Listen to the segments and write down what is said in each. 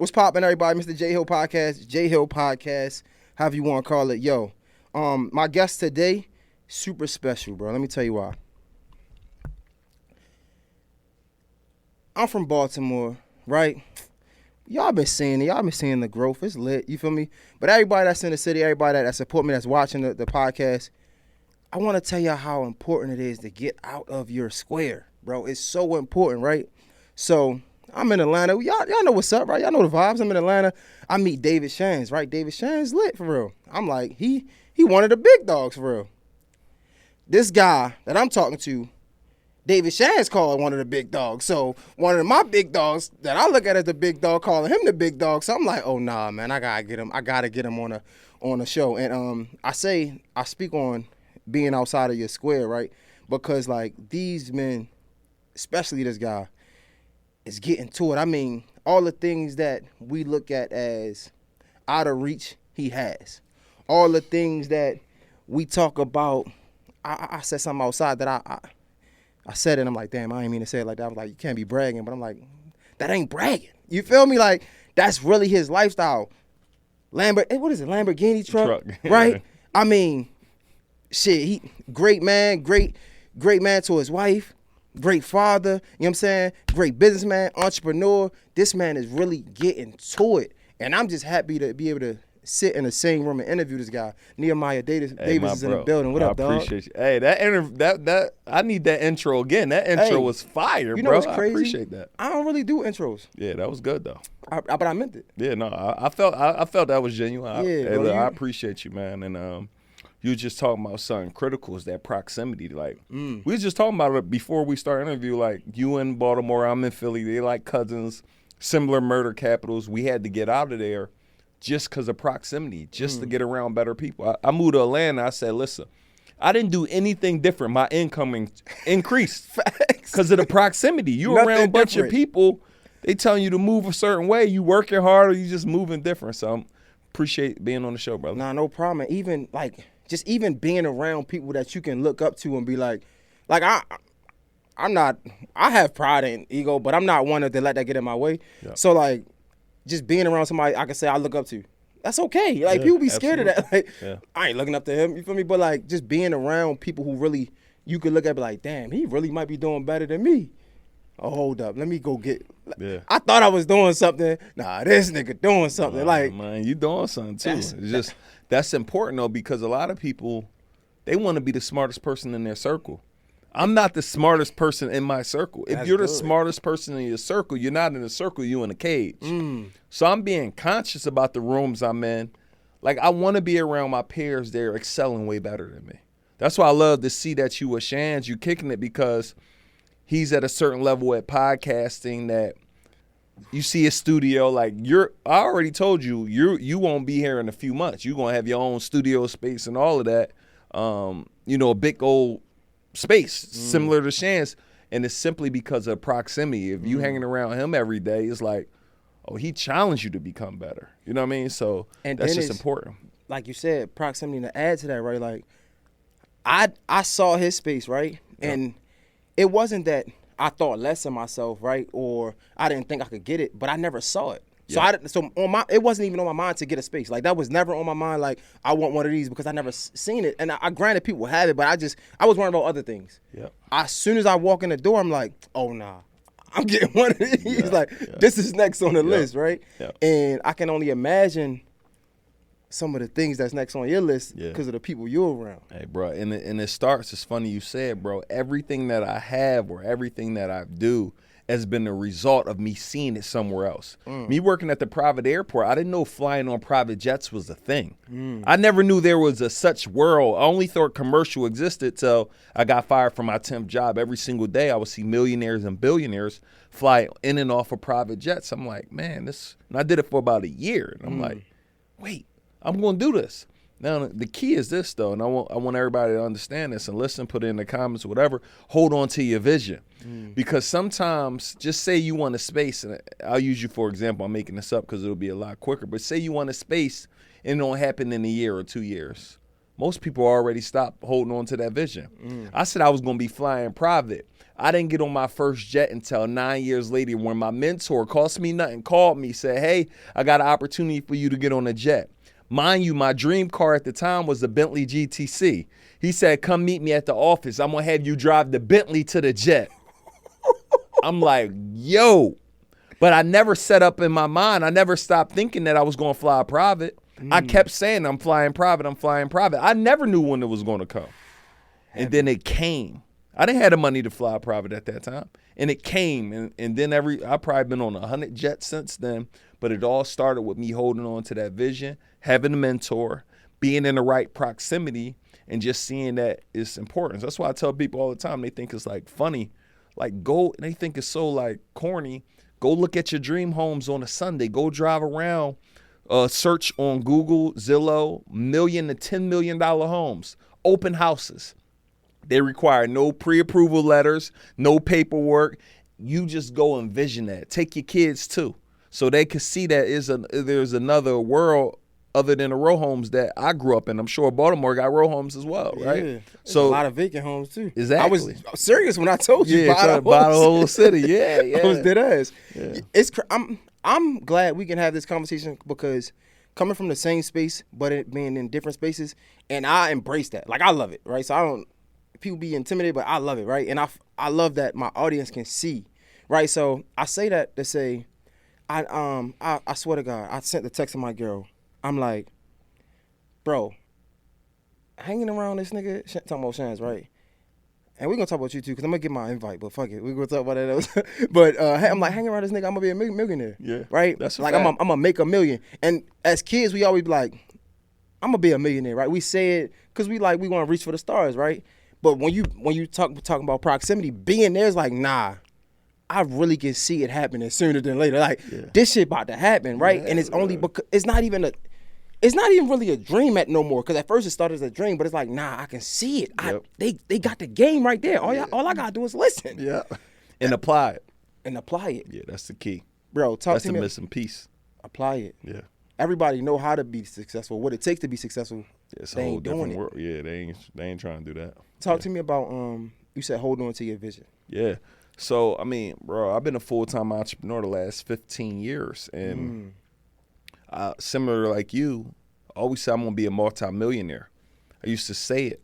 What's poppin', everybody? Mr. J Hill Podcast, however you want to call it. Yo, my guest today, super special, bro. Let me tell you why. I'm from Baltimore, right? Y'all been seeing it. Y'all been seeing the growth. It's lit. You feel me? But everybody that's in the city, everybody that support me, that's watching the podcast, I want to tell y'all how important it is to get out of your square, bro. It's so important, right? So I'm in Atlanta. Y'all know what's up, right? Y'all know the vibes. I'm in Atlanta. I meet David Shands, right? David Shands lit for real. I'm like, he one of the big dogs for real. This guy that I'm talking to, David Shands called one of the big dogs. So one of my big dogs that I look at as the big dog, calling him the big dog. So I'm like, oh nah, man, I gotta get him on a show. And I speak on being outside of your square, right? Because like these men, especially this guy, is getting to it. I mean, all the things that we look at as out of reach, he has. All the things that we talk about, I said something outside that I said it, and I'm like, damn, I didn't mean to say it like that. I was like, you can't be bragging. But I'm like, that ain't bragging. You feel me? Like, that's really his lifestyle. Lamborghini truck. Right? I mean, shit, he great man, great man to his wife, great father, you know what I'm saying? Great businessman, entrepreneur. This man is really getting to it. And I'm just happy to be able to sit in the same room and interview this guy. Nehemiah Davis is in the building. What up, dog? I appreciate you. Hey, that I need that intro again. That intro was fire, you know bro. What's crazy? I appreciate that. I don't really do intros. Yeah, that was good though. But I meant it. Yeah, no, I felt that was genuine. Yeah, I appreciate you, man. And you were just talking about something critical, is that proximity. Like we was just talking about it before we started interview. Like you in Baltimore, I'm in Philly. They like cousins, similar murder capitals. We had to get out of there just because of proximity, just to get around better people. I moved to Atlanta. I said, listen, I didn't do anything different. My income increased because of the proximity. You around a bunch of people, they telling you to move a certain way. You working hard or you just moving different. So I appreciate being on the show, brother. Nah, no problem. Even even being around people that you can look up to and be like I'm not, I have pride and ego, but I'm not one to let that get in my way. Yeah. So like, just being around somebody I can say I look up to, that's okay. Like people be scared of that. Like I ain't looking up to him, you feel me? But like just being around people who really you could look at and be like, damn, he really might be doing better than me. Oh, hold up, let me go get. Yeah. I thought I was doing something. Nah, this nigga doing something. Like man, you doing something too. That's important though, because a lot of people, they want to be the smartest person in their circle. I'm not the smartest person in my circle. If you're the smartest person in your circle, you're not in a circle, you're in a cage. So I'm being conscious about the rooms I'm in. Like I want to be around my peers. They're excelling way better than me. That's why I love to see that you with Shands, you kicking it, because he's at a certain level at podcasting that you see his studio. Like I already told you, you won't be here in a few months. You're going to have your own studio space and all of that. A big old space similar to Shan's, and it's simply because of proximity. If you hanging around him every day, it's like, oh, he challenged you to become better. You know what I mean? So that's just important. Like you said, proximity. To add to that, right? Like I saw his space, right? Yeah. And it wasn't that I thought less of myself, right? Or I didn't think I could get it, but I never saw it. Yeah. It wasn't even on my mind to get a space. Like that was never on my mind. Like I want one of these because I never seen it. And I granted people have it, but I was worrying about other things. Yeah. As soon as I walk in the door, I'm like, oh nah, I'm getting one of these. This is next on the list, right? Yeah. And I can only imagine some of the things that's next on your list because of the people you're around. Hey, bro, and it starts. It's funny you said, bro. Everything that I have or everything that I do has been a result of me seeing it somewhere else. Me working at the private airport, I didn't know flying on private jets was a thing. I never knew there was a such world. I only thought commercial existed till I got fired from my temp job. Every single day I would see millionaires and billionaires fly in and off of private jets. I'm like, man, and I did it for about a year. And I'm like, wait, I'm going to do this. Now, the key is this, though, and I want everybody to understand this and listen, put it in the comments or whatever, hold on to your vision. Because sometimes, just say you want a space, and I'll use you for example, I'm making this up because it'll be a lot quicker, but say you want a space and it don't happen in a year or 2 years. Most people already stopped holding on to that vision. I said I was going to be flying private. I didn't get on my first jet until 9 years later when my mentor, cost me nothing, called me, said, hey, I got an opportunity for you to get on a jet. Mind you, my dream car at the time was the Bentley GTC. He said, come meet me at the office. I'm going to have you drive the Bentley to the jet. I'm like, yo. But I never set up in my mind. I never stopped thinking that I was going to fly private. I kept saying, I'm flying private. I'm flying private. I never knew when it was going to come. And then it came. I didn't have the money to fly private at that time. And it came. And then I've probably been on 100 jets since then. But it all started with me holding on to that vision, having a mentor, being in the right proximity, and just seeing that it's important. That's why I tell people all the time, they think it's like funny. Like they think it's so like corny. Go look at your dream homes on a Sunday. Go drive around, search on Google, Zillow, $1 million to $10 million homes, open houses. They require no pre-approval letters, no paperwork. You just go envision that. Take your kids too, so they can see that there's another world other than the row homes that I grew up in. I'm sure Baltimore got row homes as well, right? Yeah. So a lot of vacant homes too. Exactly. I was serious when I told you buy the whole city. Yeah, yeah. I was dead ass. Yeah. I'm glad we can have this conversation because coming from the same space, but it being in different spaces, and I embrace that. Like I love it, right? So people be intimidated, but I love it, right? And I love that my audience can see, right? So I say that to say, I swear to God, I sent the text to my girl. I'm like, bro, hanging around this nigga, talking about Shans, right? And we're going to talk about you too, because I'm going to get my invite, but fuck it. We're going to talk about that. But I'm like, hanging around this nigga, I'm going to be a millionaire. Yeah. Right? That's like, I'm going to make $1 million. And as kids, we always be like, I'm going to be a millionaire, right? We say it because we want to reach for the stars, right? But when you talking about proximity, being there is like, nah, I really can see it happening sooner than later. Like, this shit about to happen, right? Yeah, and it's only because it's not even really a dream no more. Because at first it started as a dream, but it's like, nah, I can see it. Yep. They got the game right there. All I gotta do is listen. Yeah, and apply it. Yeah, that's the key, bro. That's the missing piece. Apply it. Yeah. Everybody know how to be successful. What it takes to be successful. Yeah, it's a whole different world. Yeah, they ain't trying to do that. Talk to me about you said hold on to your vision. Yeah. So I mean, bro, I've been a full-time entrepreneur the last 15 years, and similar like you, I always say I'm gonna be a multi-millionaire. I used to say it.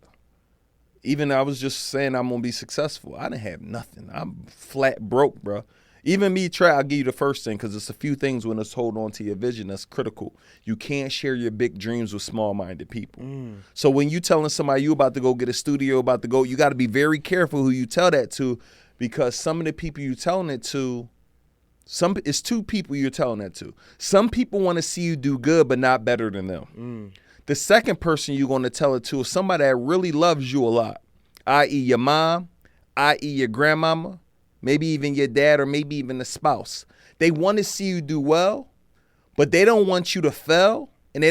Even I was just saying I'm gonna be successful. I didn't have nothing. I'm flat broke, bro. Even me, I'll give you the first thing because it's a few things when it's hold on to your vision that's critical. You can't share your big dreams with small-minded people. So when you telling somebody you about to go get a studio, you got to be very careful who you tell that to, because some of the people you telling it to, it's two people you're telling that to. Some people want to see you do good, but not better than them. The second person you're going to tell it to is somebody that really loves you a lot, i.e. your mom, i.e. your grandmama, maybe even your dad, or maybe even the spouse. They want to see you do well, but they don't want you to fail, and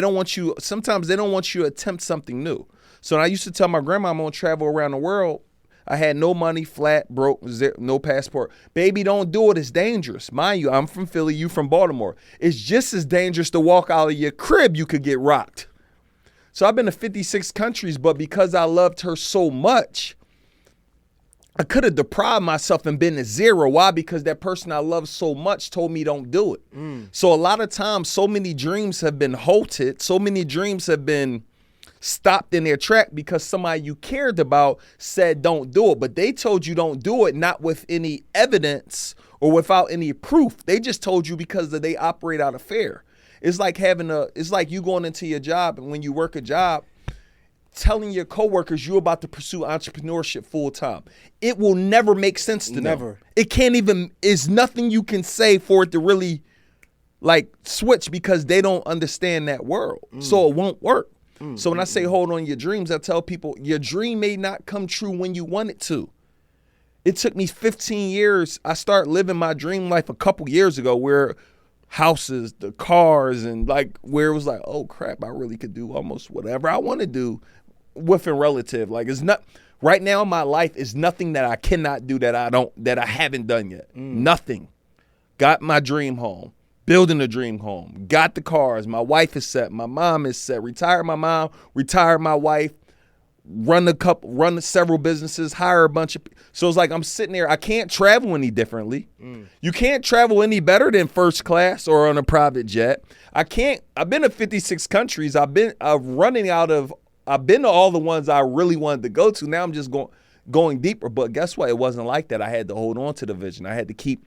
sometimes they don't want you to attempt something new. So I used to tell my grandma I'm going to travel around the world. I had no money, flat, broke, no passport. Baby, don't do it. It's dangerous. Mind you, I'm from Philly, you from Baltimore. It's just as dangerous to walk out of your crib. You could get rocked. So I've been to 56 countries, but because I loved her so much, I could have deprived myself and been to zero. Why? Because that person I love so much told me don't do it. So a lot of times, so many dreams have been halted. So many dreams have been stopped in their track because somebody you cared about said don't do it. But they told you don't do it, not with any evidence or without any proof. They just told you because they operate out of fear. It's like it's like you going into your job, and when you work a job, telling your coworkers you're about to pursue entrepreneurship full time. It will never make sense to them. Never. It can't even, it's nothing you can say for it to really like switch, because they don't understand that world. So it won't work. So when I say hold on your dreams, I tell people your dream may not come true when you want it to. It took me 15 years. I started living my dream life a couple years ago, where houses, the cars, and like where it was like, oh crap, I really could do almost whatever I want to do within relative. Like it's not right now in my life is nothing that I cannot do that I haven't done yet. Nothing. Got my dream home, building a dream home, got the cars, my wife is set, my mom is set, retired my mom, retired my wife, run several businesses, hire a bunch of people. So it's like I'm sitting there, I can't travel any differently. You can't travel any better than first class or on a private jet. I've been to 56 countries. I've been to all the ones I really wanted to go to. Now I'm just going deeper. But guess what? It wasn't like that. I had to hold on to the vision. I had to keep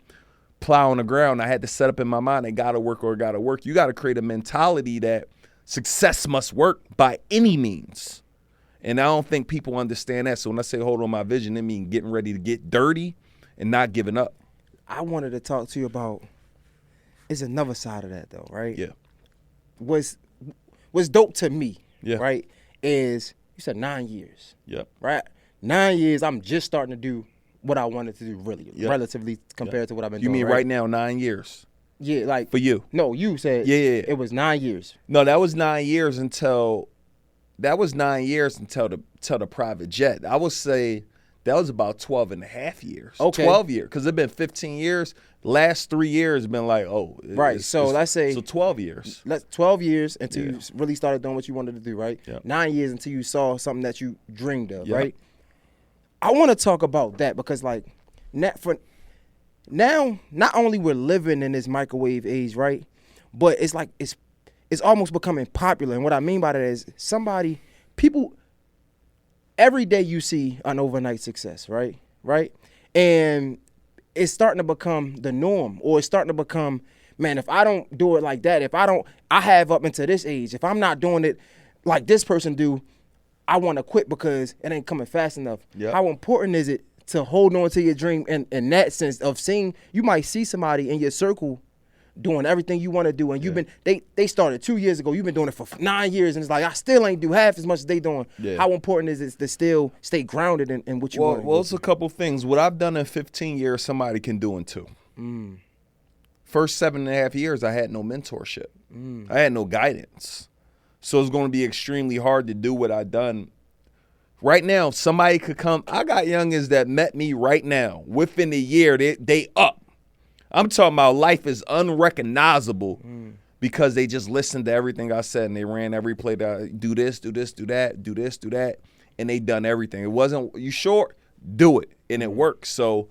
plowing the ground. I had to set up in my mind, it gotta work or it gotta work. You gotta create a mentality that success must work by any means. And I don't think people understand that. So when I say hold on my vision, it means getting ready to get dirty and not giving up. I wanted to talk to you about, it's another side of that though, right? Yeah. What's dope to me, Yeah. right, is you said 9 years. Yep. Right? 9 years, I'm just starting to do what I wanted to do really, relatively compared to what I've been doing. You mean right now 9 years? Yeah, like. For you? No, you said it was 9 years. No, that was 9 years until the private jet. I would say that was about 12 and a half years. Okay. 12 years, because it's been 15 years. Last 3 years been like, let's say. So 12 years. 12 years until you really started doing what you wanted to do, right? Yep. 9 years until you saw something that you dreamed of, Yep. right? I want to talk about that because, like, now, not only we're living in this microwave age, right? But it's like it's almost becoming popular. And what I mean by that is people, every day you see an overnight success, right? Right? And it's starting to become the norm, or it's starting to become, man, if I don't do it like that, I have up until this age, if I'm not doing it like this person do, I want to quit because it ain't coming fast enough. Yep. How important is it to hold on to your dream in that sense of seeing, you might see somebody in your circle doing everything you want to do, and you've been, they started 2 years ago, you've been doing it for 9 years, and it's like, I still ain't do half as much as they doing. Yeah. How important is it to still stay grounded in what you want to do? Well, it's a couple things. What I've done in 15 years, somebody can do in 2. First 7.5 years, I had no mentorship. I had no guidance. So it's going to be extremely hard to do what I've done. Right now, somebody could come. I got youngins that met me right now. Within a year, they up. I'm talking about life is unrecognizable because they just listened to everything I said and they ran every play that do this, do this, do that, do this, do that, and they done everything. It wasn't, you sure? Do it, and it works. So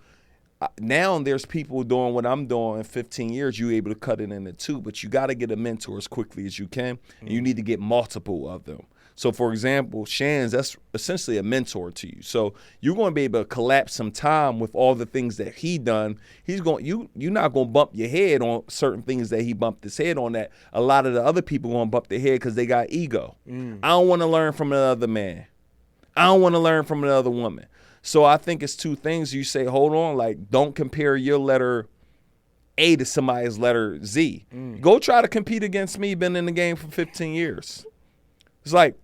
now there's people doing what I'm doing in 15 years. You're able to cut it into 2, but you got to get a mentor as quickly as you can, and you need to get multiple of them. So, for example, Shan's, that's essentially a mentor to you. So you're going to be able to collapse some time with all the things that he done. You're not going to bump your head on certain things that he bumped his head on that a lot of the other people going to bump their head because they got ego. I don't want to learn from another man. I don't want to learn from another woman. So I think it's 2 things. You say, hold on, like, don't compare your letter A to somebody's letter Z. Go try to compete against me, been in the game for 15 years. It's like,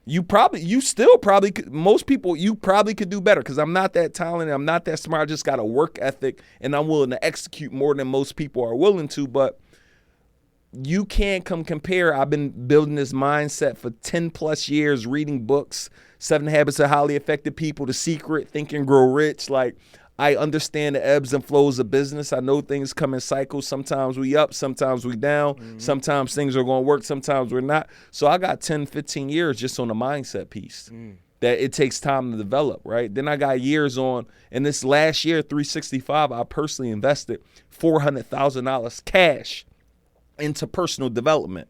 most people, you probably could do better because I'm not that talented. I'm not that smart. I just got a work ethic and I'm willing to execute more than most people are willing to. But you can't come compare. I've been building this mindset for 10 plus years, reading books, 7 Habits of Highly Effective People, The Secret, Think and Grow Rich. Like, I understand the ebbs and flows of business. I know things come in cycles. Sometimes we up, sometimes we down. Sometimes things are going to work, sometimes we're not. So I got 10, 15 years just on the mindset piece that it takes time to develop, right? Then I got years on, and this last year, 365, I personally invested $400,000 cash into personal development.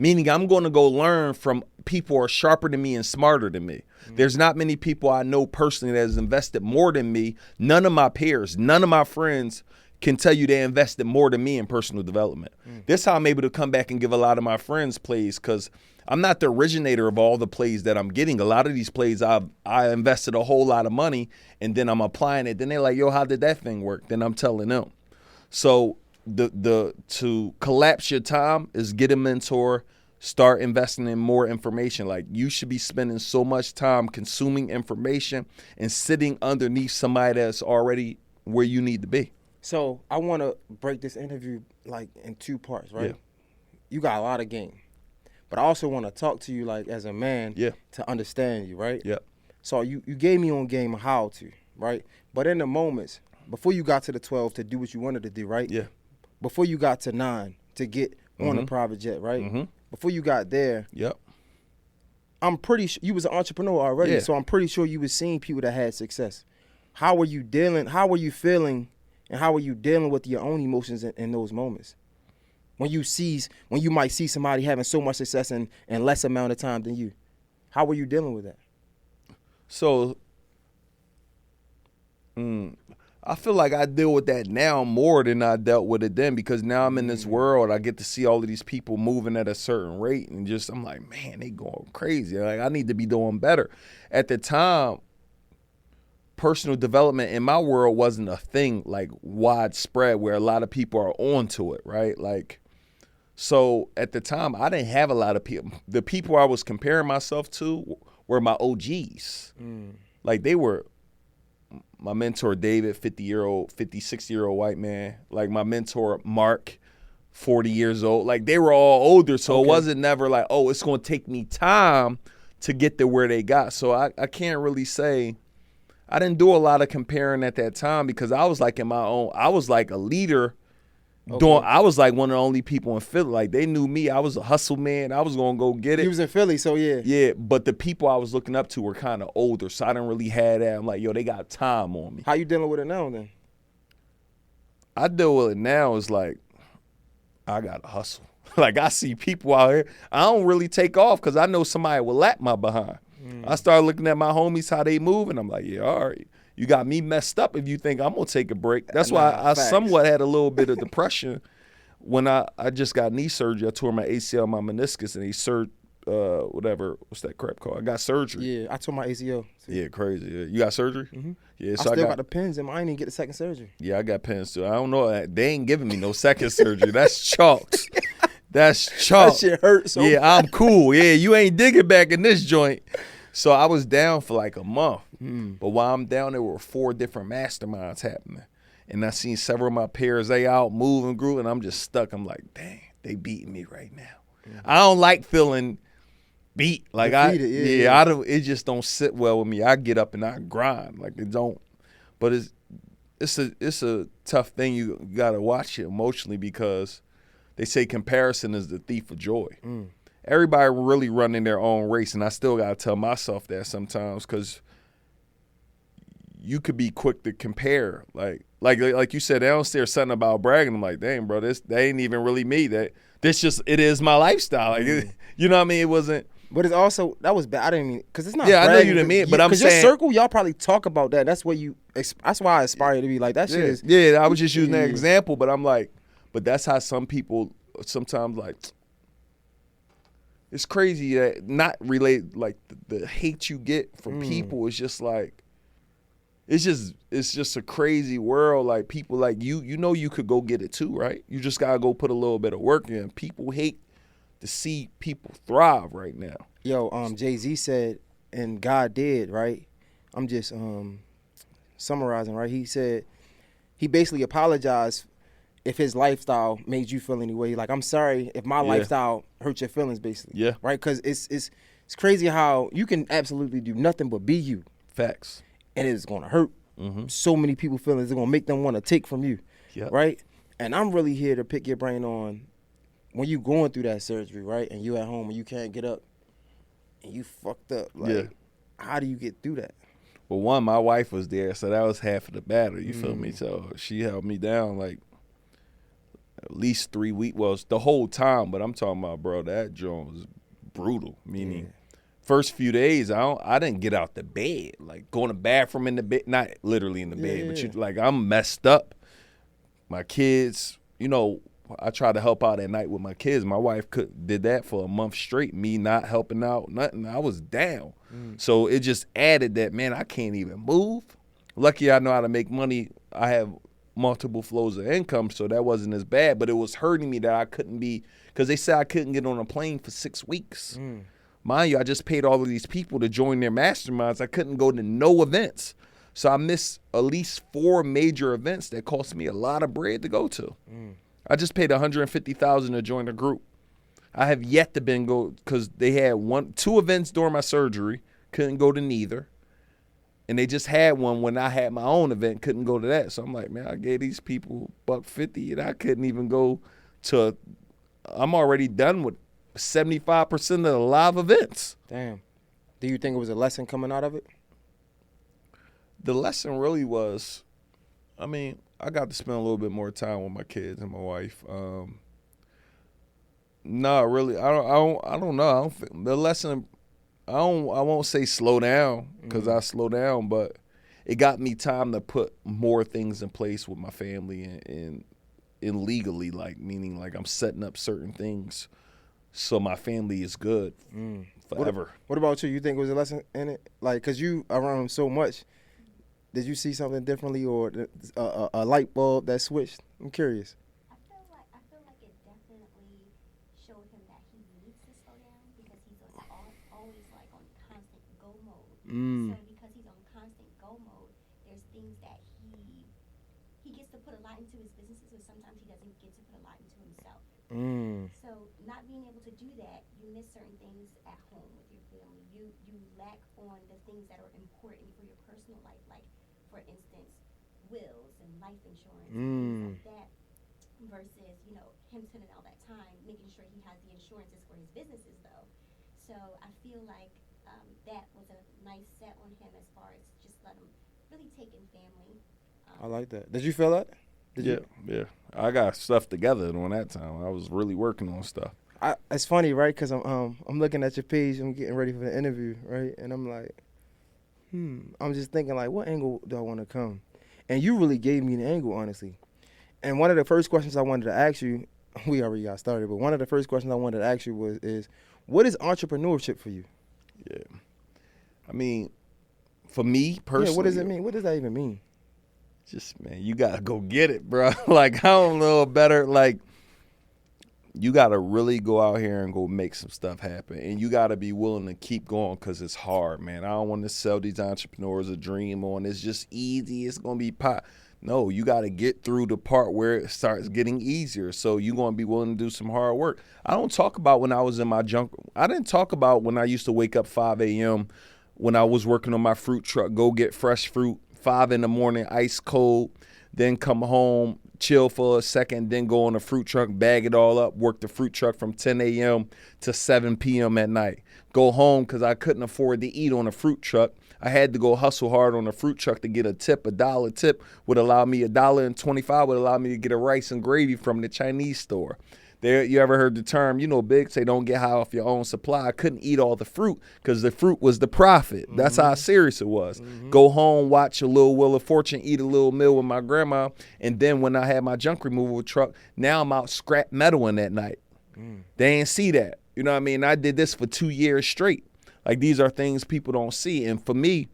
Meaning I'm going to go learn from people who are sharper than me and smarter than me. There's not many people I know personally that has invested more than me. None of my peers, none of my friends can tell you they invested more than me in personal development. This is how I'm able to come back and give a lot of my friends plays because I'm not the originator of all the plays that I'm getting. A lot of these plays I invested a whole lot of money and then I'm applying it. Then they're like, yo, how did that thing work? Then I'm telling them. So to collapse your time is get a mentor, start investing in more information. Like, you should be spending so much time consuming information and sitting underneath somebody that's already where you need to be. So I want to break this interview like in 2 parts, right? Yeah. You got a lot of game, but I also want to talk to you like as a man to understand you, right? Yeah. So you gave me on game how to, right? But in the moments before you got to the 12 to do what you wanted to do, right? Yeah. before you got to 9 to get on a private jet, right? Before you got there, I'm pretty sure you was an entrepreneur already, so I'm pretty sure you was seeing people that had success. How were you dealing? How were you feeling? And how are you dealing with your own emotions in those moments? When you might see somebody having so much success in less amount of time than you. How were you dealing with that? So, I feel like I deal with that now more than I dealt with it then, because now I'm in this world. I get to see all of these people moving at a certain rate, and just I'm like, man, they going crazy. Like, I need to be doing better. At the time, personal development in my world wasn't a thing like widespread where a lot of people are onto it, right? Like, so at the time, I didn't have a lot of people. The people I was comparing myself to were my OGs. Like, they were my mentor, David, 60-year-old white man. Like, my mentor, Mark, 40 years old. Like, they were all older, so it wasn't never like, oh, it's going to take me time to get to where they got. So I can't really say. I didn't do a lot of comparing at that time because I was like in my own, I was like a leader. I was like one of the only people in Philly. Like, they knew me. I was a hustle man. I was going to go get it. He was in Philly, so yeah. Yeah, but the people I was looking up to were kind of older, so I didn't really have that. I'm like, yo, they got time on me. How you dealing with it now then? I deal with it now is like, I got to hustle. Like, I see people out here. I don't really take off because I know somebody will lap my behind. I started looking at my homies, how they move, and I'm like, yeah, all right. You got me messed up if you think I'm going to take a break. That's why I somewhat had a little bit of depression when I just got knee surgery. I tore my ACL, my meniscus, and what's that crap called? I got surgery. Yeah, I tore my ACL. Yeah, crazy. Yeah. You got surgery? Yeah, so I still got the pins in. I didn't even get the second surgery. Yeah, I got pins too. I don't know. They ain't giving me no second surgery. That's chalks. That's chalk. That shit hurt so bad. I'm cool. Yeah, you ain't digging back in this joint. So I was down for like a month. But while I'm down, there were 4 different masterminds happening. And I seen several of my peers, they out moving, grooving, and I'm just stuck. I'm like, dang, they beating me right now. I don't like feeling beat. Like, defeated, it just don't sit well with me. I get up and I grind. Like, it don't. But it's a tough thing. You got to watch it emotionally because they say comparison is the thief of joy. Everybody really running their own race, and I still got to tell myself that sometimes because you could be quick to compare. Like you said, downstairs something about bragging. I'm like, dang, bro, that ain't even really me. It is my lifestyle. Like, you know what I mean? It wasn't. But it's also, that was bad. I didn't mean, because it's not bragging. I know you didn't mean it, but I'm saying. Because your circle, y'all probably talk about that. That's why I aspire you to be like, that shit is. Yeah, I was just using that example, but I'm like, but that's how some people sometimes like, it's crazy that not related, like the hate you get from people is just like, it's just a crazy world. Like, people like you know you could go get it too, right? You just gotta go put a little bit of work in. People hate to see people thrive right now. Yo, Jay-Z said, and God did, right? I'm just summarizing, right? He said, he basically apologized if his lifestyle made you feel any way. Like, I'm sorry if my lifestyle hurt your feelings, basically. Yeah. Right? Because it's crazy how you can absolutely do nothing but be you. Facts. And it's going to hurt so many people feelings. It's going to make them want to take from you. Yep. Right? And I'm really here to pick your brain on when you going through that surgery, right? And you at home and you can't get up and you fucked up. Like, how do you get through that? Well, one, my wife was there, so that was half of the battle. You feel me? So she held me down like at least 3 weeks. Well, it's the whole time, but I'm talking about, bro, that joint was brutal. Meaning, first few days, I didn't get out the bed. Like, going to the bathroom in the bed, not literally in the bed, but you like, I'm messed up. My kids, you know, I tried to help out at night with my kids. My wife did that for a month straight. Me not helping out, nothing. I was down. So it just added that, man, I can't even move. Lucky I know how to make money. I have multiple flows of income, so that wasn't as bad. But it was hurting me that I couldn't be, because they said I couldn't get on a plane for 6 weeks. Mind you, I just paid all of these people to join their masterminds. I couldn't go to no events. So I missed at least 4 major events that cost me a lot of bread to go to. I just paid $150,000 to join the group. I have yet to go, because they had 2 events during my surgery. Couldn't go to neither. And they just had one when I had my own event, couldn't go to that. So I'm like, man, I gave these people $150 and I couldn't even go to, I'm already done with 75% of the live events. Damn. Do you think it was a lesson coming out of it? The lesson really was, I mean, I got to spend a little bit more time with my kids and my wife. No, really, I don't know. The lesson, I won't say slow down because I slow down, but it got me time to put more things in place with my family and legally, like meaning like I'm setting up certain things so my family is good forever. What about you? You think it was a lesson in it? Like, because you around him so much, did you see something differently or a light bulb that switched? I'm curious. I feel like it definitely showed him that he needs to slow down because he's always like on constant go mode. So because he's on constant go mode, there's things that he gets to put a lot into his businesses, but sometimes he doesn't get to put a lot into himself. So not being able to do that, you miss certain things at home with your family. You lack on the things that are important for your personal life, like for instance, wills and life insurance and things like that. Versus, him spending all that time making sure he has the insurances for his businesses, though. So I feel like that was a nice set on him as far as just let him really take in family. I like that. Did you feel that? Yeah. I got stuff together during that time. I was really working on stuff. It's funny, right? Because I'm looking at your page. I'm getting ready for the interview, right? And I'm like, I'm just thinking, like, what angle do I want to come? And you really gave me the angle, honestly. And one of the first questions I wanted to ask you, we already got started, but one of the first questions I wanted to ask you is what is entrepreneurship for you? Yeah. I mean, for me personally. Yeah, what does it mean? What does that even mean? Just, man, you got to go get it, bro. Like, I don't know better. Like, you got to really go out here and go make some stuff happen. And you got to be willing to keep going because it's hard, man. I don't want to sell these entrepreneurs a dream on it's just easy. It's going to be pop. No, you got to get through the part where it starts getting easier. So you're going to be willing to do some hard work. I don't talk about when I was in my junk. I didn't talk about when I used to wake up 5 a.m. when I was working on my fruit truck, go get fresh fruit, 5 in the morning, ice cold, then come home, chill for a second, then go on the fruit truck, bag it all up, work the fruit truck from 10 a.m. to 7 p.m. at night. Go home because I couldn't afford to eat on a fruit truck. I had to go hustle hard on a fruit truck to get a tip. $1 tip would allow me $1.25 would allow me to get a rice and gravy from the Chinese store. There, you ever heard the term, Big say don't get high off your own supply. I couldn't eat all the fruit because the fruit was the profit. That's how serious it was. Go home, watch a little Wheel of Fortune, eat a little meal with my grandma, and then when I had my junk removal truck, now I'm out scrap metaling that night. They ain't see that. You know what I mean? I did this for 2 years straight. Like, these are things people don't see. And for me,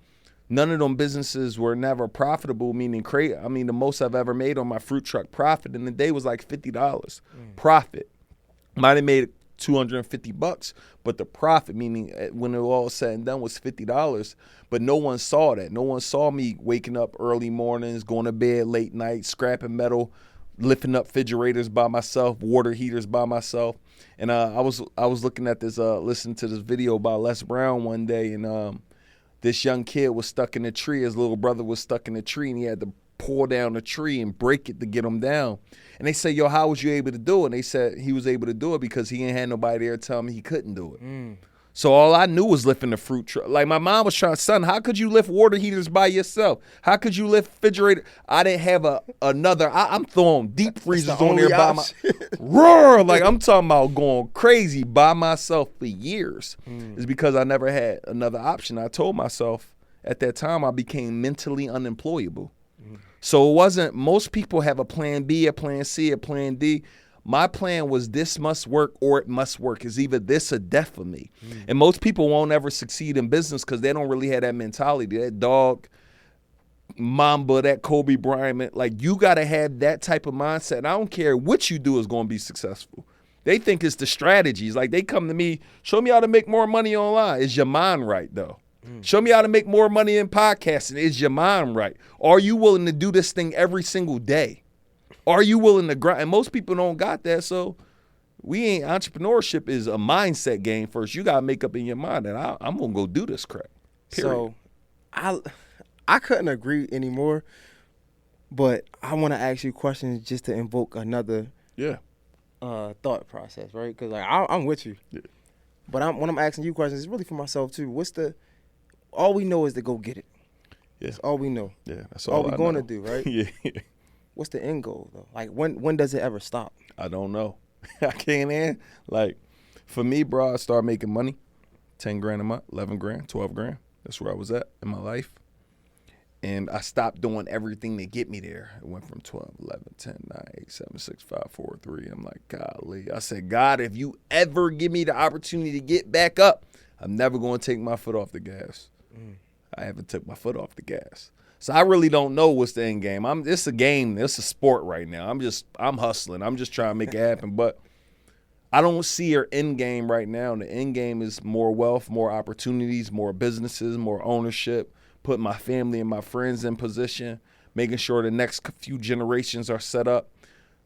none of them businesses were never profitable, meaning the most I've ever made on my fruit truck profit in the day was like $50 profit. Might have made $250, but the profit, meaning when it was all said and done, was $50. But no one saw that. No one saw me waking up early mornings, going to bed late nights, scrapping metal, lifting up refrigerators by myself, water heaters by myself. And I was looking at this, listening to this video about Les Brown one day, and this young kid was stuck in a tree. His little brother was stuck in a tree, and he had to pull down the tree and break it to get him down. And they said, yo, how was you able to do it? And they said he was able to do it because he ain't had nobody there telling me he couldn't do it. So all I knew was lifting the fruit truck. Like, my mom was trying, son, how could you lift water heaters by yourself? How could you lift refrigerator? I didn't have another. I'm throwing deep freezers on there by my roar. Like, I'm talking about going crazy by myself for years. It's because I never had another option. I told myself at that time I became mentally unemployable. So it wasn't, most people have a plan B, a plan C, a plan D. My plan was this must work or it must work. It's either this or death for me. And most people won't ever succeed in business because they don't really have that mentality. That dog, Mamba, that Kobe Bryant, like, you got to have that type of mindset. And I don't care what you do is going to be successful. They think it's the strategies. Like, they come to me, show me how to make more money online. Is your mind right, though? Show me how to make more money in podcasting. Is your mind right? Are you willing to do this thing every single day? Are you willing to grind? And most people don't got that, so entrepreneurship is a mindset game first. You got to make up in your mind that I'm going to go do this crap, period. So I couldn't agree anymore. But I want to ask you questions just to invoke another thought process, right? Because like I'm with you, but when I'm asking you questions, it's really for myself too. All we know is to go get it. Yeah, that's all we know. Yeah, that's all all we're going to do, right? Yeah. What's the end goal though? Like when does it ever stop? I don't know. I can't like for me, bro. I started making money, 10 grand a month, 11 grand, 12 grand. That's where I was at in my life. And I stopped doing everything to get me there. It went from 12, 11, 10, 9, 8, 7, 6, 5, 4, 3. I'm like, golly. I said, God, if you ever give me the opportunity to get back up, I'm never going to take my foot off the gas. I haven't took my foot off the gas. So I really don't know what's the end game. It's a game. It's a sport right now. I'm hustling. I'm just trying to make it happen. But I don't see our end game right now. And the end game is more wealth, more opportunities, more businesses, more ownership. Put my family and my friends in position, making sure the next few generations are set up.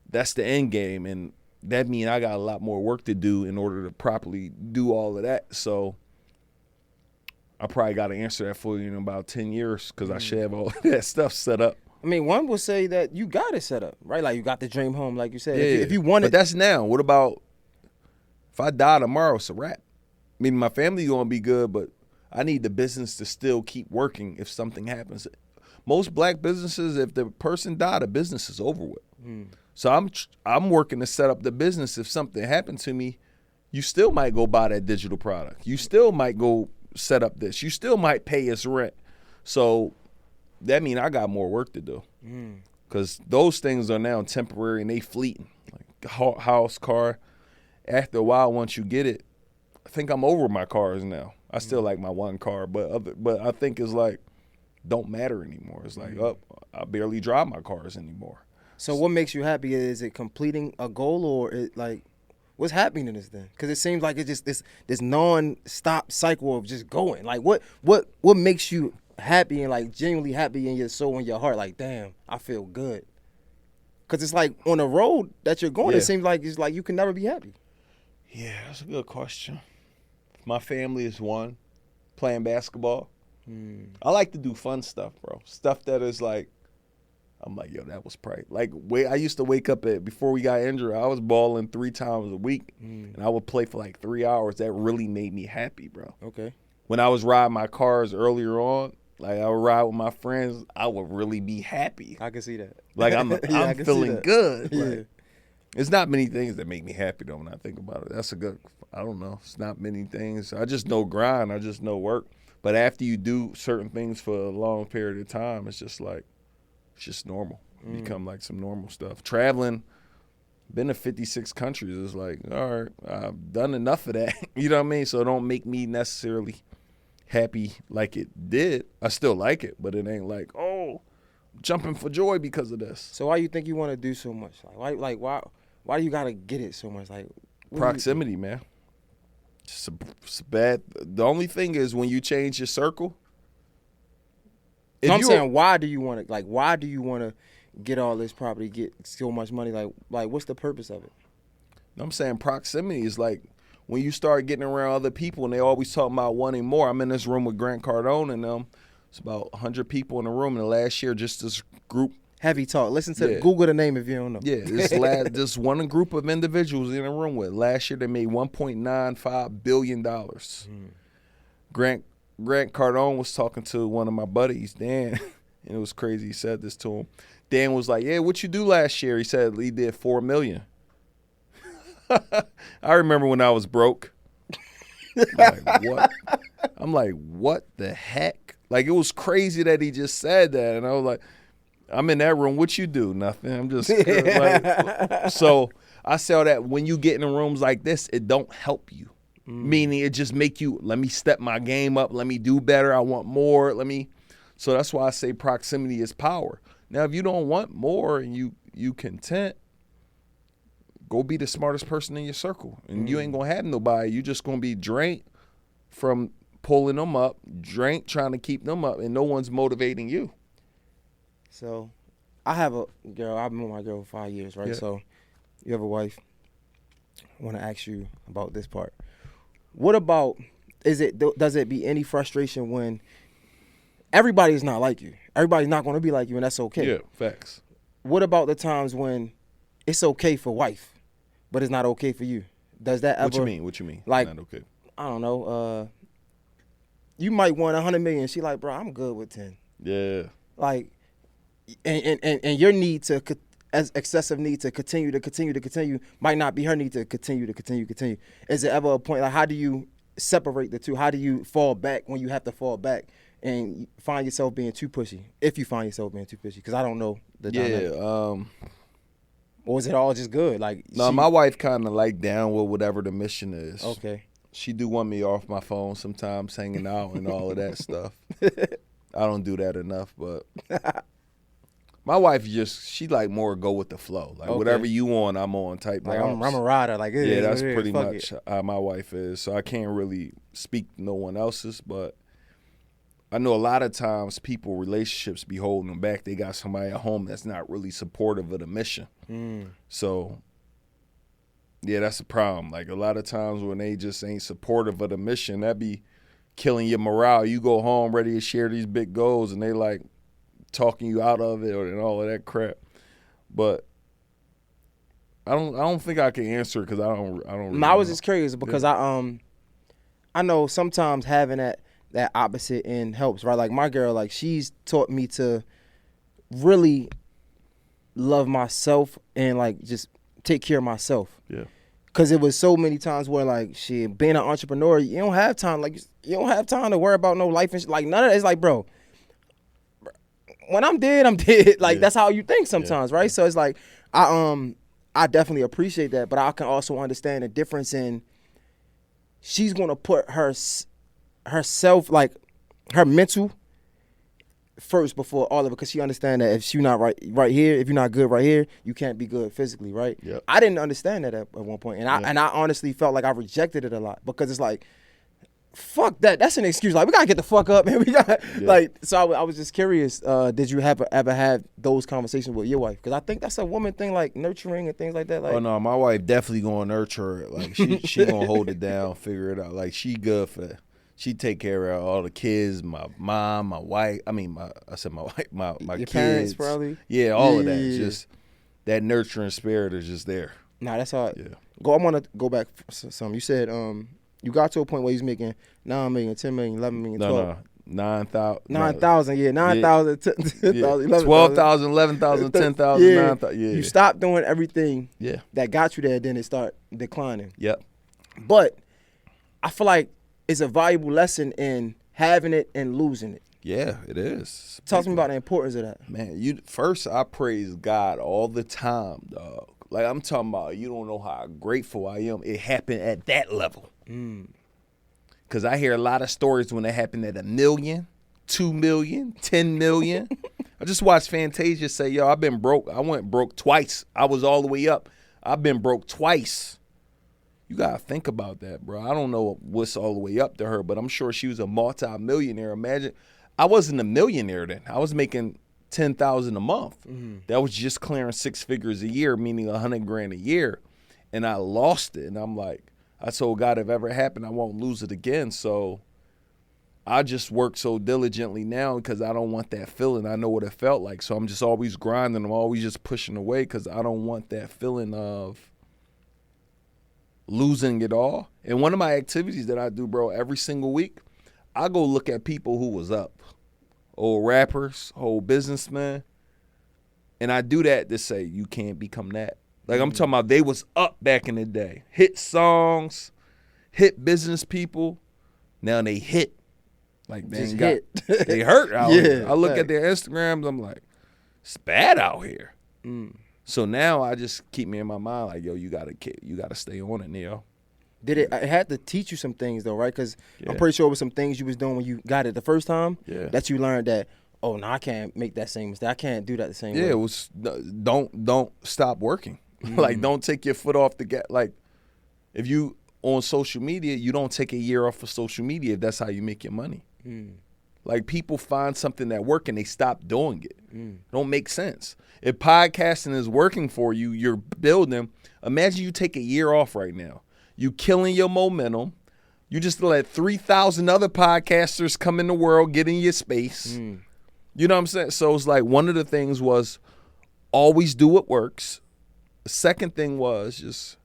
That's the end game, and that means I got a lot more work to do in order to properly do all of that. So I probably got to answer that for you in about 10 years because I should have all that stuff set up. I mean, one would say that you got it set up, right? Like you got the dream home, like you said. Yeah, if you want it. But that's now. What about if I die tomorrow, it's a wrap? I mean, my family going to be good, but I need the business to still keep working if something happens. Most black businesses, if the person died, the business is over with. So I'm working to set up the business. If something happened to me, you still might go buy that digital product. You still might go set up this. You still might pay us rent. So that means I got more work to do. Because those things are now temporary and they fleeting. Like house, car. After a while, once you get it, I think I'm over my cars now. I still like my one car, but I think it's like don't matter anymore. It's like I barely drive my cars anymore. So what makes you happy? Is it completing a goal or what's happiness then? Because it seems like it's just this non-stop cycle of just going. Like what makes you happy and like genuinely happy in your soul and your heart? Like damn, I feel good. Because it's like on the road that you're going, it seems like it's like you can never be happy. Yeah, that's a good question. My family is one. Playing basketball. I like to do fun stuff, bro. Stuff that is like, I'm like, yo, that was probably like. I used to wake up before we got injured. I was balling 3 times a week, and I would play for like 3 hours. That really made me happy, bro. Okay. When I was riding my cars earlier on, like I would ride with my friends, I would really be happy. I can see that. Like I'm feeling good. Yeah. Like, it's not many things that make me happy though when I think about it. That's a good. I don't know. It's not many things. I just know grind. I just know work. But after you do certain things for a long period of time, it's just normal. Become like some normal stuff. Traveling, been to 56 countries. It's like, all right, I've done enough of that. You know what I mean? So it don't make me necessarily happy like it did. I still like it, but it ain't like, oh, jumping for joy because of this. So why you think you want to do so much? Like why do you gotta get it so much? Like proximity, man. It's bad. The only thing is when you change your circle. No, I'm saying why do you want to get all this property, get so much money? Like what's the purpose of it? I'm saying proximity is like when you start getting around other people and they always talking about wanting more. I'm in this room with Grant Cardone and it's about 100 people in the room. And the last year, just this group. Heavy talk. Listen to Google the name if you don't know. Yeah, this one group of individuals in a room with. Last year they made $1.95 billion. Grant Cardone was talking to one of my buddies, Dan, and it was crazy. He said this to him. Dan was like, "Yeah, what you do last year?" He said he did $4 million. I remember when I was broke. What? I'm like, what the heck? Like it was crazy that he just said that, and I was like. I'm in that room. What you do? Nothing. I'm just like, so I say that when you get in rooms like this, it don't help you. Meaning it just make you, let me step my game up. Let me do better. I want more. So that's why I say proximity is power. Now, if you don't want more and you content, go be the smartest person in your circle. And you ain't going to have nobody. You just going to be drained from pulling them up, drained trying to keep them up, and no one's motivating you. So, I have a girl. I've been with my girl for 5 years, right? Yeah. So, you have a wife. I want to ask you about this part. What about, does it be any frustration when everybody's not like you. Everybody's not going to be like you, and that's okay. Yeah, facts. What about the times when it's okay for wife, but it's not okay for you? Does that ever? What you mean? Like, not okay. I don't know. You might want 100 million. She like, bro, I'm good with 10. Yeah. Like, and your need to, as excessive need to continue might not be her need to continue. Is there ever a point, like, how do you separate the two? How do you fall back when you have to fall back and find yourself being too pushy? If you find yourself being too pushy, because I don't know the dynamic. Or is it all just good? Like, no, my wife kind of like down with whatever the mission is. Okay. She do want me off my phone sometimes, hanging out and all of that stuff. I don't do that enough, but my wife she like more go with the flow. Like, whatever you on, I'm on type. Like, I'm a rider. Like, yeah, that's pretty much how my wife is. So I can't really speak to no one else's, but I know a lot of times relationships be holding them back. They got somebody at home that's not really supportive of the mission. So, yeah, that's a problem. Like, a lot of times when they just ain't supportive of the mission, that be killing your morale. You go home ready to share these big goals, and they like talking you out of it and all of that crap. But I don't think I can answer because I don't. Really I was just curious because I know sometimes having that opposite end helps, right? Like, my girl, like, she's taught me to really love myself and, like, just take care of myself. Yeah. Because it was so many times where, like, shit, being an entrepreneur, you don't have time. Like, you don't have time to worry about no life and like, none of that. It's like, bro, when I'm dead, I'm dead. Like, that's how you think sometimes, right? So it's like, I definitely appreciate that, but I can also understand the difference in she's going to put herself, like, her mental first before all of it, because she understands that if you're not right here, if you're not good right here, you can't be good physically, right? Yep. I didn't understand that at one point, and I honestly felt like I rejected it a lot because it's like, fuck that. That's an excuse. Like, we gotta get the fuck up, man. We got like. So I was just curious. Did you ever have those conversations with your wife? Because I think that's a woman thing, like nurturing and things like that. Like, oh no, my wife definitely gonna nurture it. Like, she gonna hold it down, figure it out. Like, she good for that. She take care of all the kids, my mom, my wife. I mean, my wife, my your kids. parents, probably. Yeah, all of that. Yeah. Just that nurturing spirit is just there. Nah, that's how. Yeah. I want to go back some. You said you got to a point where you was making 9 million, 10 million, 11 million, 12. No, 9,000. 9,000, yeah, 9,000, 10,000, 11,000. 12,000, 11,000, 10,000, yeah. 9,000. Yeah. You stopped doing everything Yeah. that got you there, then it start declining. Yep. But I feel like it's a valuable lesson in having it and losing it. Yeah, it is. Talk to me about the importance of that. Man, first I praise God all the time, dog. Like, I'm talking about, you don't know how grateful I am it happened at that level. Because I hear a lot of stories when it happened at 1 million, 2 million, 10 million. I just watched Fantasia say, yo, I've been broke. I went broke twice. I was all the way up. I've been broke twice. You got to think about that, bro. I don't know what's all the way up to her, but I'm sure she was a multi-millionaire. Imagine, I wasn't a millionaire then. I was making $10,000 a month. That was just clearing 6 figures a year, meaning $100,000 a year. And I lost it. And I'm like, I told God, if ever happened, I won't lose it again. So I just work so diligently now because I don't want that feeling. I know what it felt like. So I'm just always grinding. I'm always just pushing away because I don't want that feeling of losing it all. And one of my activities that I do, bro, every single week, I go look at people who was up. Old rappers, old businessmen. And I do that to say, you can't become that. Like, I'm talking about they was up back in the day. Hit songs, hit business people. Now they hit. Like, they Just ain't they hurt out here. I look right. at their Instagrams, I'm like, it's bad out here. So now I just keep me in my mind like, yo, you gotta stay on it, Neo. Did it had to teach you some things, though, right? Because Yeah. I'm pretty sure it was some things you was doing when you got it the first time that you learned that, oh, no, I can't make that same mistake. I can't do that the same way. Yeah, it was don't stop working. Like, don't take your foot off the gas. Like, if you on social media, you don't take a year off of social media if that's how you make your money. Like, people find something that works and they stop doing it. Don't make sense. If podcasting is working for you, you're building. Imagine you take a year off right now. You killing your momentum. You just let 3,000 other podcasters come in the world, get in your space. You know what I'm saying? So it's like one of the things was always do what works. The second thing was just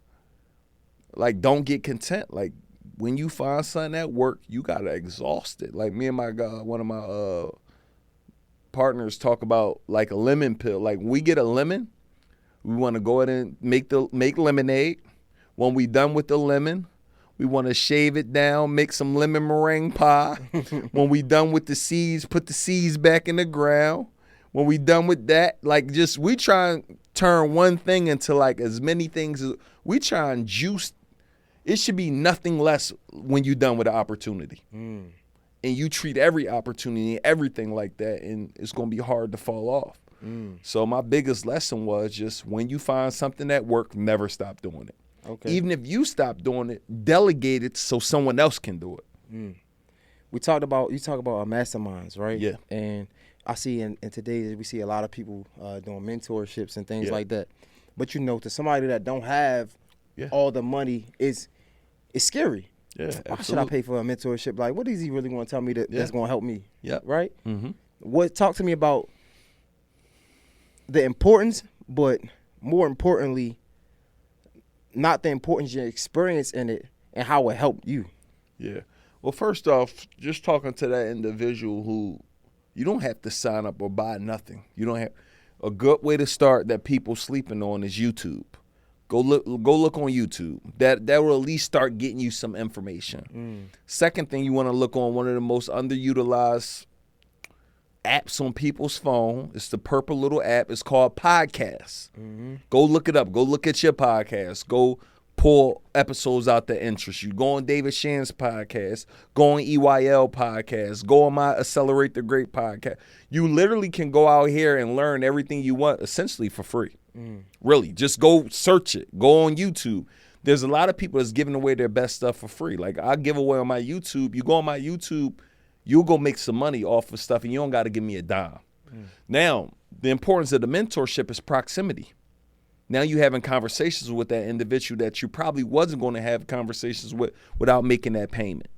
like don't get content. Like when you find something at work, you gotta exhaust it. Like me and one of my partners talk about like a lemon pill. Like when we get a lemon, we want to go ahead and make lemonade. When we done with the lemon, we want to shave it down, make some lemon meringue pie. When we done with the seeds, put the seeds back in the ground. When we done with that, like just we try and turn one thing into like as many things. We try and juice. It should be nothing less when you're done with the opportunity. And you treat every opportunity and everything like that, and it's going to be hard to fall off. So my biggest lesson was just when you find something at work, never stop doing it. Okay. Even if you stop doing it, delegate it so someone else can do it. You talk about masterminds, right? Yeah. And I see in today we see a lot of people doing mentorships and things like that. But to somebody that don't have all the money, it's scary. Yeah, Why should I pay for a mentorship? Like, what is he really going to tell me that's going to help me? Yeah. Right? Talk to me about the importance, but more importantly, not the importance of your experience in it and how it helped you. Yeah. Well, first off, just talking to that individual who you don't have to sign up or buy nothing. You don't have a good way to start that people sleeping on is YouTube. Go look on YouTube. That will at least start getting you some information. Second thing, you want to look on one of the most underutilized apps on people's phone. It's the purple little app. It's called Podcasts. Go look it up. Go look at your podcast. Go pull episodes out that interest you. Go on David Shan's podcast. Go on EYL podcast. Go on my Accelerate the Great podcast. You literally can go out here and learn everything you want essentially for free. Really, just go search it. Go on YouTube. There's a lot of people that's giving away their best stuff for free. Like I give away on my YouTube. You go on my YouTube, you'll go make some money off of stuff and you don't got to give me a dime. Now, the importance of the mentorship is proximity. Now you having conversations with that individual that you probably wasn't going to have conversations with without making that payment.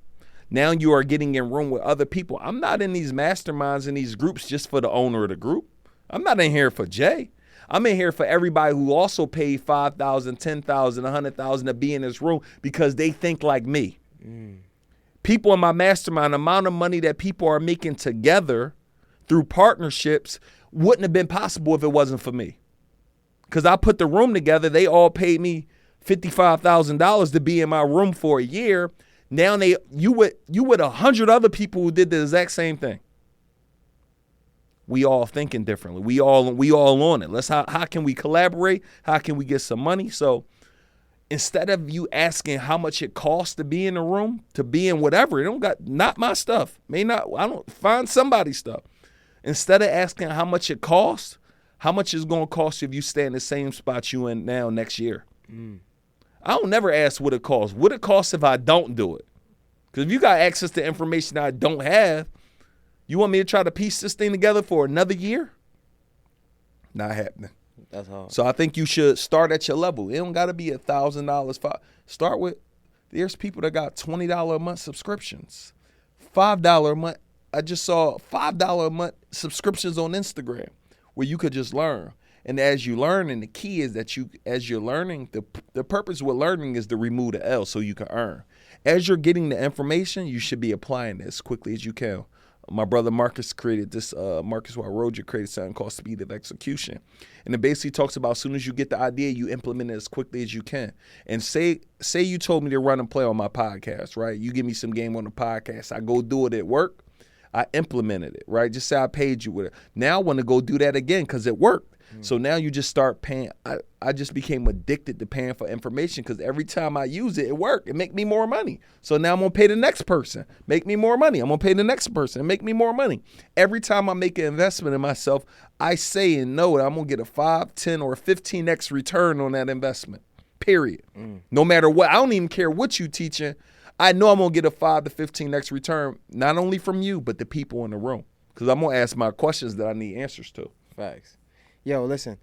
Now you are getting in room with other people. I'm not in these masterminds and these groups just for the owner of the group. I'm not in here for Jay. I'm in here for everybody who also paid $5,000, $10,000, $100,000 to be in this room because they think like me. People in my mastermind, the amount of money that people are making together through partnerships wouldn't have been possible if it wasn't for me. Because I put the room together, they all paid me $55,000 to be in my room for a year. Now you with 100 other people who did the exact same thing. We all thinking differently. We all on it. How can we collaborate? How can we get some money? So instead of you asking how much it costs to be in a room, to be in whatever, it don't got not my stuff. I don't find somebody's stuff. Instead of asking how much it costs, how much it's gonna cost you if you stay in the same spot you in now next year. I don't never ask what it costs. What it costs if I don't do it? Because if you got access to information I don't have, you want me to try to piece this thing together for another year? Not happening. That's hard. So I think you should start at your level. It don't got to be $1,000. Start with, there's people that got $20 a month subscriptions, $5 a month. I just saw $5 a month subscriptions on Instagram where you could just learn. And as you learn, and the key is that as you're learning, the purpose with learning is to remove the L so you can earn. As you're getting the information, you should be applying it as quickly as you can. My brother Marcus created this, Marcus Roger created something called Speed of Execution. And it basically talks about as soon as you get the idea, you implement it as quickly as you can. And say you told me to run and play on my podcast, right? You give me some game on the podcast. I go do it at work. I implemented it, right? Just say I paid you with it. Now I want to go do that again because it worked. So now you just start paying. I just became addicted to paying for information because every time I use it, it worked. It make me more money. So now I'm going to pay the next person, make me more money. I'm going to pay the next person and make me more money. Every time I make an investment in myself, I say and know that I'm going to get a 5, 10, or 15x return on that investment, period. No matter what. I don't even care what you teaching. I know I'm going to get a 5 to 15x return, not only from you, but the people in the room. Because I'm going to ask my questions that I need answers to. Facts. Yo, listen,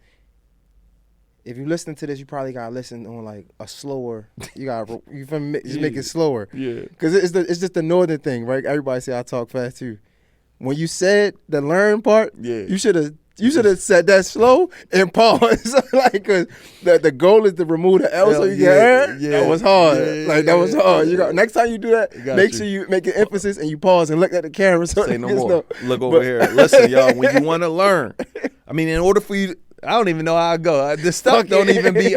if you listen to this, you probably gotta listen on like a slower. You feel me? Just make it slower. Yeah. Because it's just the northern thing, right? Everybody say I talk fast too. When you said the learn part, you should have said that slow and pause. Like, cause the goal is to remove the L so you get heard. Yeah. That was hard. That was hard. Yeah. Next time you do that, make sure you make an emphasis and you pause and look at the camera. So say no more. Look over here. Listen, y'all. When you want to learn, I mean, in order for you, I don't even know how I go. This stuff don't even be.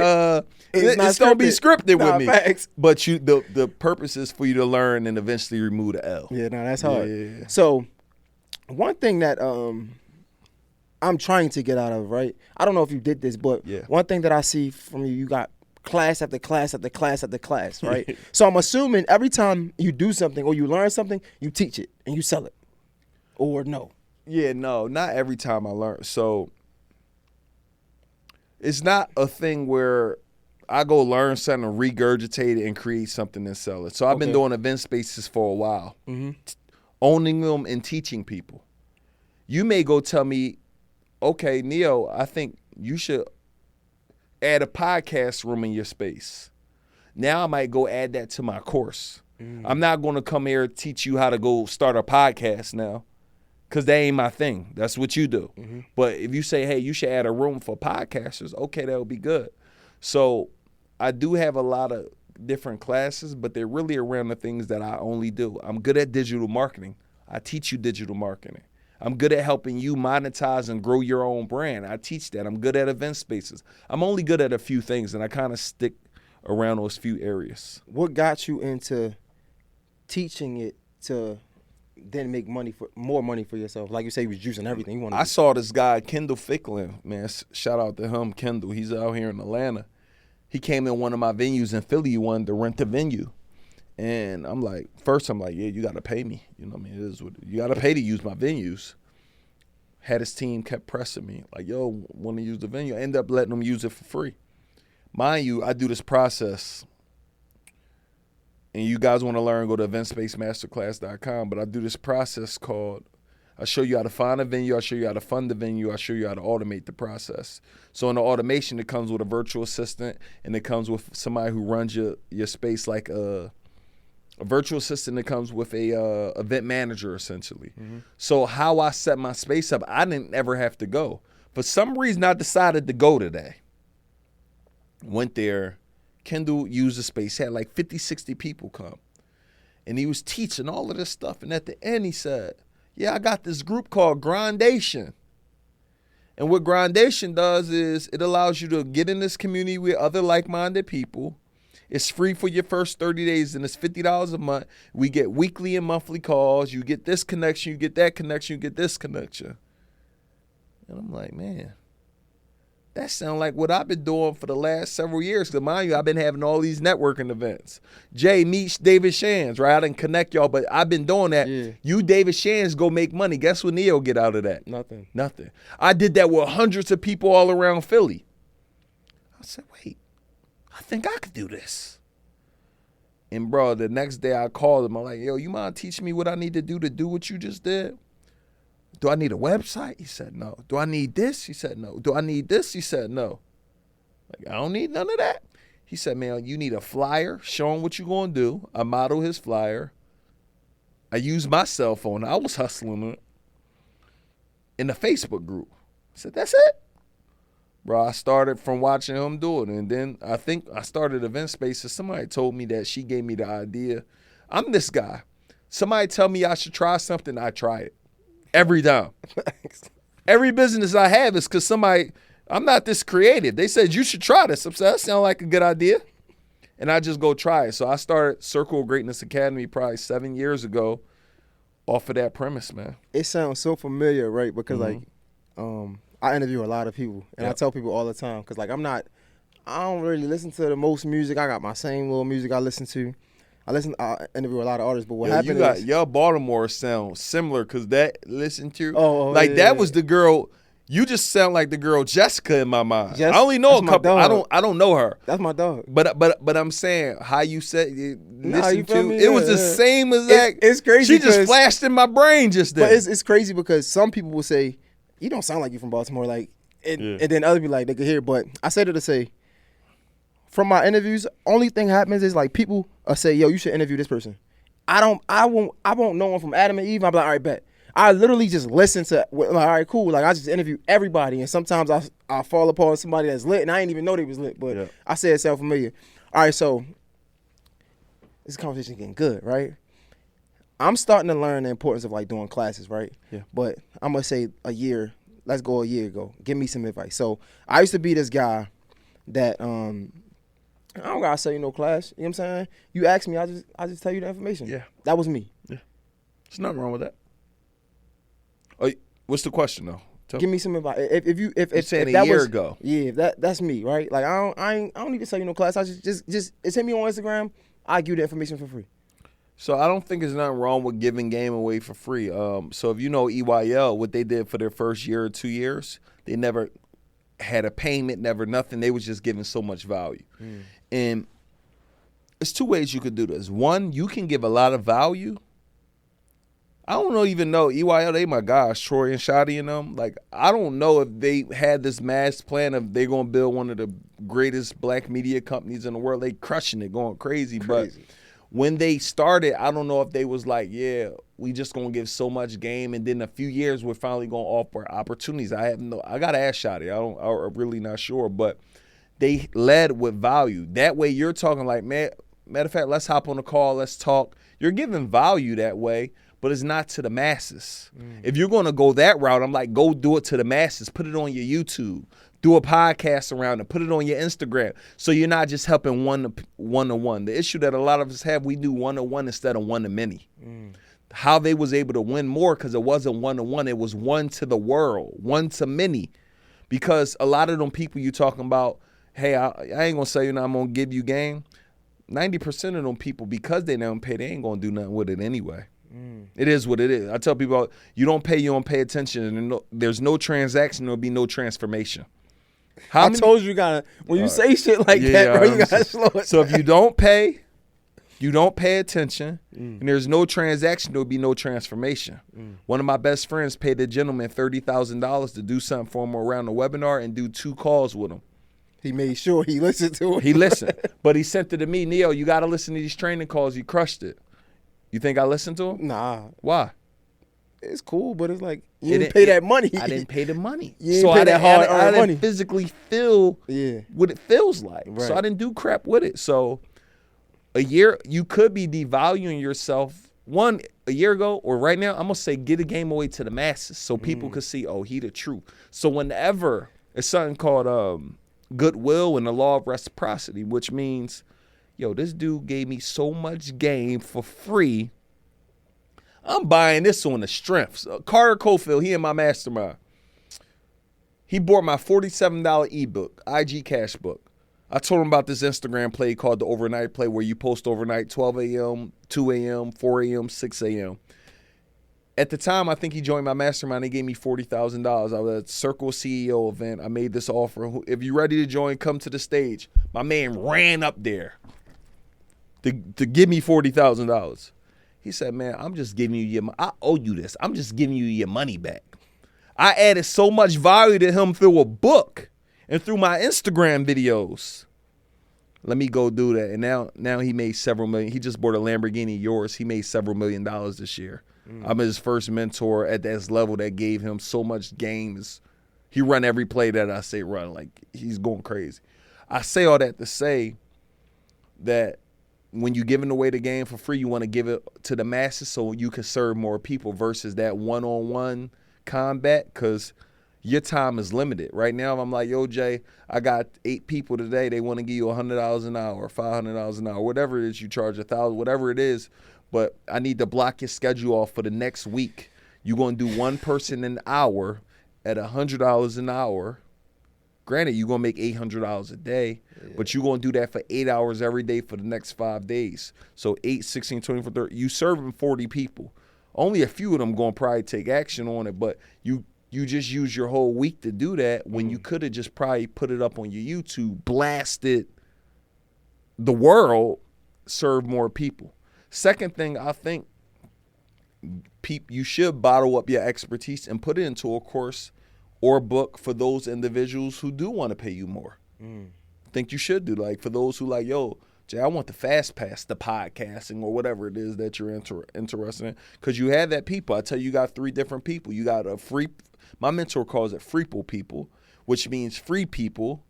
It's don't be scripted with me. Facts. But the purpose is for you to learn and eventually remove the L. Yeah, no, that's hard. Yeah. So, one thing that I'm trying to get out of, right? I don't know if you did this, but one thing that I see from you, you got class after class after class after class, right? So I'm assuming every time you do something or you learn something, you teach it and you sell it, or no? Yeah, no, not every time I learn. So it's not a thing where I go learn something, regurgitate it, and create something and sell it. So I've been doing event spaces for a while, owning them and teaching people. You may go tell me, okay, Neo, I think you should add a podcast room in your space. Now I might go add that to my course. I'm not going to come here and teach you how to go start a podcast now, because that ain't my thing. That's what you do. But if you say, hey, you should add a room for podcasters, okay, that would be good. So I do have a lot of different classes, but they're really around the things that I only do. I'm good at digital marketing. I teach you digital marketing. I'm good at helping you monetize and grow your own brand. I teach that. I'm good at event spaces. I'm only good at a few things, and I kind of stick around those few areas. What got you into teaching it to then make more money for yourself? Like you say, you was juicing everything. I saw this guy, Kendall Ficklin, man. Shout out to him, Kendall. He's out here in Atlanta. He came in one of my venues in Philly. He wanted to rent the venue. And I'm like, yeah, you got to pay me. You know what I mean? It is what you got to pay to use my venues. Had his team kept pressing me, like, yo, want to use the venue. I ended up letting them use it for free. Mind you, I do this process. And you guys want to learn, go to eventspacemasterclass.com. But I do this process called, I show you how to find a venue, I show you how to fund the venue, I show you how to automate the process. So in the automation, it comes with a virtual assistant, and it comes with somebody who runs your space like a virtual assistant that comes with a event manager, essentially. So how I set my space up, I didn't ever have to go. For some reason, I decided to go today. Went there. Kendall used the space. He had like 50, 60 people come. And he was teaching all of this stuff. And at the end, he said, yeah, I got this group called Grindation. And what Grindation does is it allows you to get in this community with other like-minded people. It's free for your first 30 days, and it's $50 a month. We get weekly and monthly calls. You get this connection, you get that connection, you get this connection. And I'm like, man, that sounds like what I've been doing for the last several years. Because mind you, I've been having all these networking events. Jay meets David Shands, right? I didn't connect y'all, but I've been doing that. Yeah. You, David Shands, go make money. Guess what Neo get out of that? Nothing. I did that with hundreds of people all around Philly. I said, wait, I think I could do this. And bro, the next day I called him. I'm like, yo, you mind teaching me what I need to do what you just did? Do I need a website? He said, no. Do I need this? He said, no. Do I need this? He said, no. Like, I don't need none of that. He said, man, you need a flyer showing what you're going to do. I model his flyer. I used my cell phone. I was hustling it in the Facebook group. I said, that's it. Bro, I started from watching him do it. And then I think I started Event Spaces. Somebody told me that she gave me the idea. I'm this guy. Somebody tell me I should try something, I try it. Every time. Every business I have is because I'm not this creative. They said, you should try this. I said, that sounds like a good idea. And I just go try it. So I started Circle of Greatness Academy probably 7 years ago off of that premise, man. It sounds so familiar, right? Because I interview a lot of people, and I tell people all the time, because like I don't really listen to the most music. I got my same little music I listen to. I interview a lot of artists, but what happened is your Baltimore sound similar, because that that was the girl. You just sound like the girl Jessica in my mind. I only know a couple. I don't know her. That's my dog. But I'm saying how you said it it was the same exact. It's crazy. She just flashed in my brain just then. But it's crazy because some people will say, you don't sound like you from Baltimore. Like, and then other people like they could hear. But I said it to say, from my interviews, only thing happens is like people say, yo, you should interview this person. I won't know them from Adam and Eve. I'm like, all right, bet. I literally just listen to, like, all right, cool. Like I just interview everybody, and sometimes I fall upon somebody that's lit, and I didn't even know they was lit, but I said it sound familiar. All right, so this conversation getting good, right? I'm starting to learn the importance of like doing classes, right? Yeah. But I'm gonna say a year. Let's go a year ago. Give me some advice. So I used to be this guy that I don't gotta sell you no class. You know what I'm saying? You ask me, I just tell you the information. Yeah. That was me. Yeah. There's nothing wrong with that. Oh, what's the question though? Give me some advice. If You're if saying that a year was, ago. Yeah, that's me, right? Like I don't need to sell you no class. I just hit me on Instagram. I give you the information for free. So I don't think there's nothing wrong with giving game away for free. So if you know EYL, what they did for their first year or 2 years, they never had a payment, never nothing. They was just giving so much value. And there's two ways you could do this. One, you can give a lot of value. I don't even know EYL, they my guys, Troy and Shotty and them. Like, I don't know if they had this mass plan of they're going to build one of the greatest black media companies in the world. They crushing it, going crazy. But when they started, I don't know if they was like, yeah, we just going to give so much game. And then a few years, we're finally going to offer opportunities. I got to ask Shotty. I'm really not sure. But they led with value. That way you're talking like, man, matter of fact, let's hop on a call. Let's talk. You're giving value that way. But it's not to the masses. If you're going to go that route, I'm like, go do it to the masses. Put it on your YouTube. Do a podcast around it. Put it on your Instagram. So you're not just helping one-to-one. The issue that a lot of us have, we do one-to-one instead of one-to-many. How they was able to win more because it wasn't one-to-one. It was one to the world, one to many. Because a lot of them people you talking about, hey, I ain't going to say, I'm going to give you game. 90% of them people, because they don't pay, they ain't going to do nothing with it anyway. It is what it is. I tell people, you don't pay attention, and there's no transaction, there'll be no transformation. I told you gotta, when you say shit like that, bro, you gotta slow it. So if you don't pay attention, and there's no transaction, there'll be no transformation. One of my best friends paid a gentleman $30,000 to do something for him around the webinar and do 2 calls with him. He made sure he listened to it. He listened, but he sent it to me, Neo, you gotta listen to these training calls. You crushed it. You think I listened to him? Nah. Why? It's cool, but it's like you didn't pay that money. I didn't pay the money. You didn't pay that hard money. I didn't physically feel what it feels like. Right. So I didn't do crap with it. So a year, you could be devaluing yourself. One, a year ago or right now, I'm going to say get a game away to the masses so people could see, oh, he the truth. So whenever, it's something called goodwill and the law of reciprocity, which means, yo, this dude gave me so much game for free. I'm buying this on the strengths. Carter Cofield, he in my mastermind. He bought my $47 ebook, IG Cash book. I told him about this Instagram play called the overnight play where you post overnight 12 a.m., 2 a.m., 4 a.m., 6 a.m. At the time, I think he joined my mastermind. He gave me $40,000. I was at Circle CEO event. I made this offer. If you're ready to join, come to the stage. My man ran up there to give me $40,000. He said, man, I'm just giving you I owe you this. I'm just giving you your money back. I added so much value to him through a book and through my Instagram videos. Let me go do that. And now he made several million. He just bought a Lamborghini yours. He made several $1 million this year. I'm his first mentor at this level that gave him so much games. He run every play that I say run. Like, he's going crazy. I say all that to say that when you're giving away the game for free, you want to give it to the masses so you can serve more people versus that one-on-one combat because your time is limited. Right now, I'm like, yo, Jay, I got 8 people today. They want to give you $100 an hour, $500 an hour, whatever it is you charge, $1,000, whatever it is. But I need to block your schedule off for the next week. You're going to do one person an hour at $100 an hour. Granted, you're going to make $800 a day, but you're going to do that for 8 hours every day for the next 5 days. So 8, 16, 24, 30. You serving 40 people. Only a few of them going to probably take action on it, but you just use your whole week to do that when you could have just probably put it up on your YouTube, blasted the world, serve more people. Second thing, I think you should bottle up your expertise and put it into a course or book for those individuals who do want to pay you more. I think you should do, like, for those who like, yo, Jay, I want the fast pass, the podcasting or whatever it is that you're interested in. Because you have that people. I tell you, you got 3 different people. You got a free, my mentor calls it freeple people, which means free people.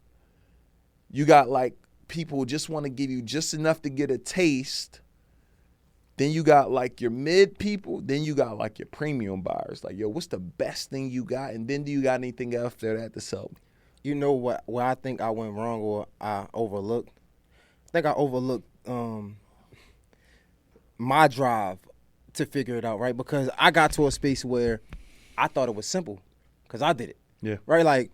You got like people who just want to give you just enough to get a taste. Then you got like your mid people. Then you got like your premium buyers. Like, yo, what's the best thing you got? And then do you got anything after that to sell me? You know what? Where I think I went wrong or I overlooked. I think I overlooked my drive to figure it out, right? Because I got to a space where I thought it was simple, because I did it. Yeah. Right? Like,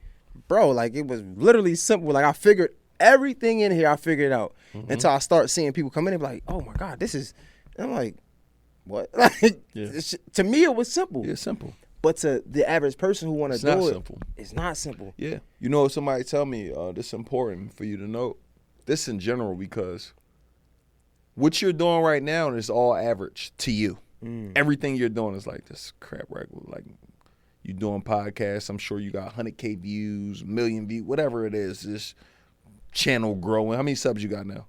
bro, like it was literally simple. Like I figured everything in here. I figured it out until I start seeing people come in and be like, "Oh my God, this is." And I'm like, "What?" Like to me, it was simple. Yeah, simple. But to the average person who want to do not it, simple. It's not simple. Yeah. You know, somebody tell me this is important for you to know. This in general, because what you're doing right now is all average to you. Everything you're doing is like this crap regular. Like you doing podcasts, I'm sure you got 100K views, million views, whatever it is. This channel growing. How many subs you got now?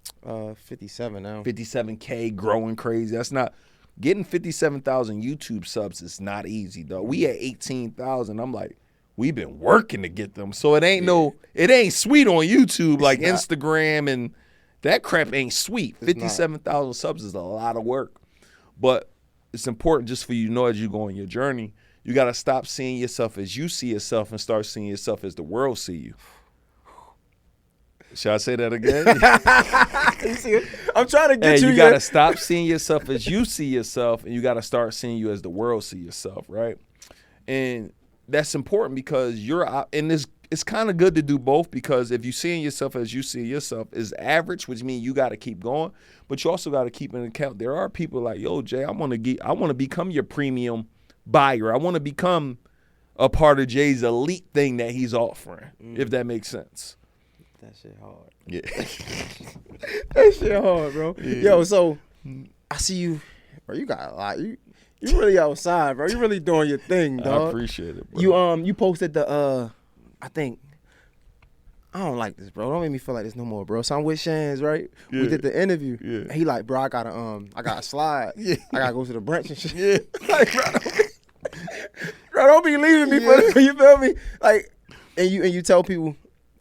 57 now. 57K, growing crazy. That's not getting 57,000 YouTube subs is not easy, though. We at 18,000. I'm like, we've been working to get them. So it ain't it ain't sweet on YouTube like Instagram, and that crap ain't sweet. 57,000 subs is a lot of work. But it's important just for you to know as you go on your journey, you got to stop seeing yourself as you see yourself and start seeing yourself as the world see you. Should I say that again? I'm trying to get you. You got to stop seeing yourself as you see yourself, and you got to start seeing you as the world see yourself, right? And that's important because and it's kind of good to do both, because if you're seeing yourself as you see yourself is average, which means you got to keep going, but you also got to keep in account there are people like, yo, Jay, I want to become your premium buyer. I want to become a part of Jay's elite thing that he's offering, if that makes sense. That shit hard. Yeah. That shit hard, bro. Yeah. Yo, so I see you, bro. You got a lot. You really outside, bro. You really doing your thing, dog. I appreciate it, bro. You posted the I think I don't like this, bro. Don't make me feel like this no more, bro. So I'm with Shans, right? Yeah. We did the interview. Yeah. And he like, bro, I gotta slide. Yeah. I gotta go to the brunch and shit. Yeah. Like, bro, don't be leaving me for you feel me? Like, and you tell people.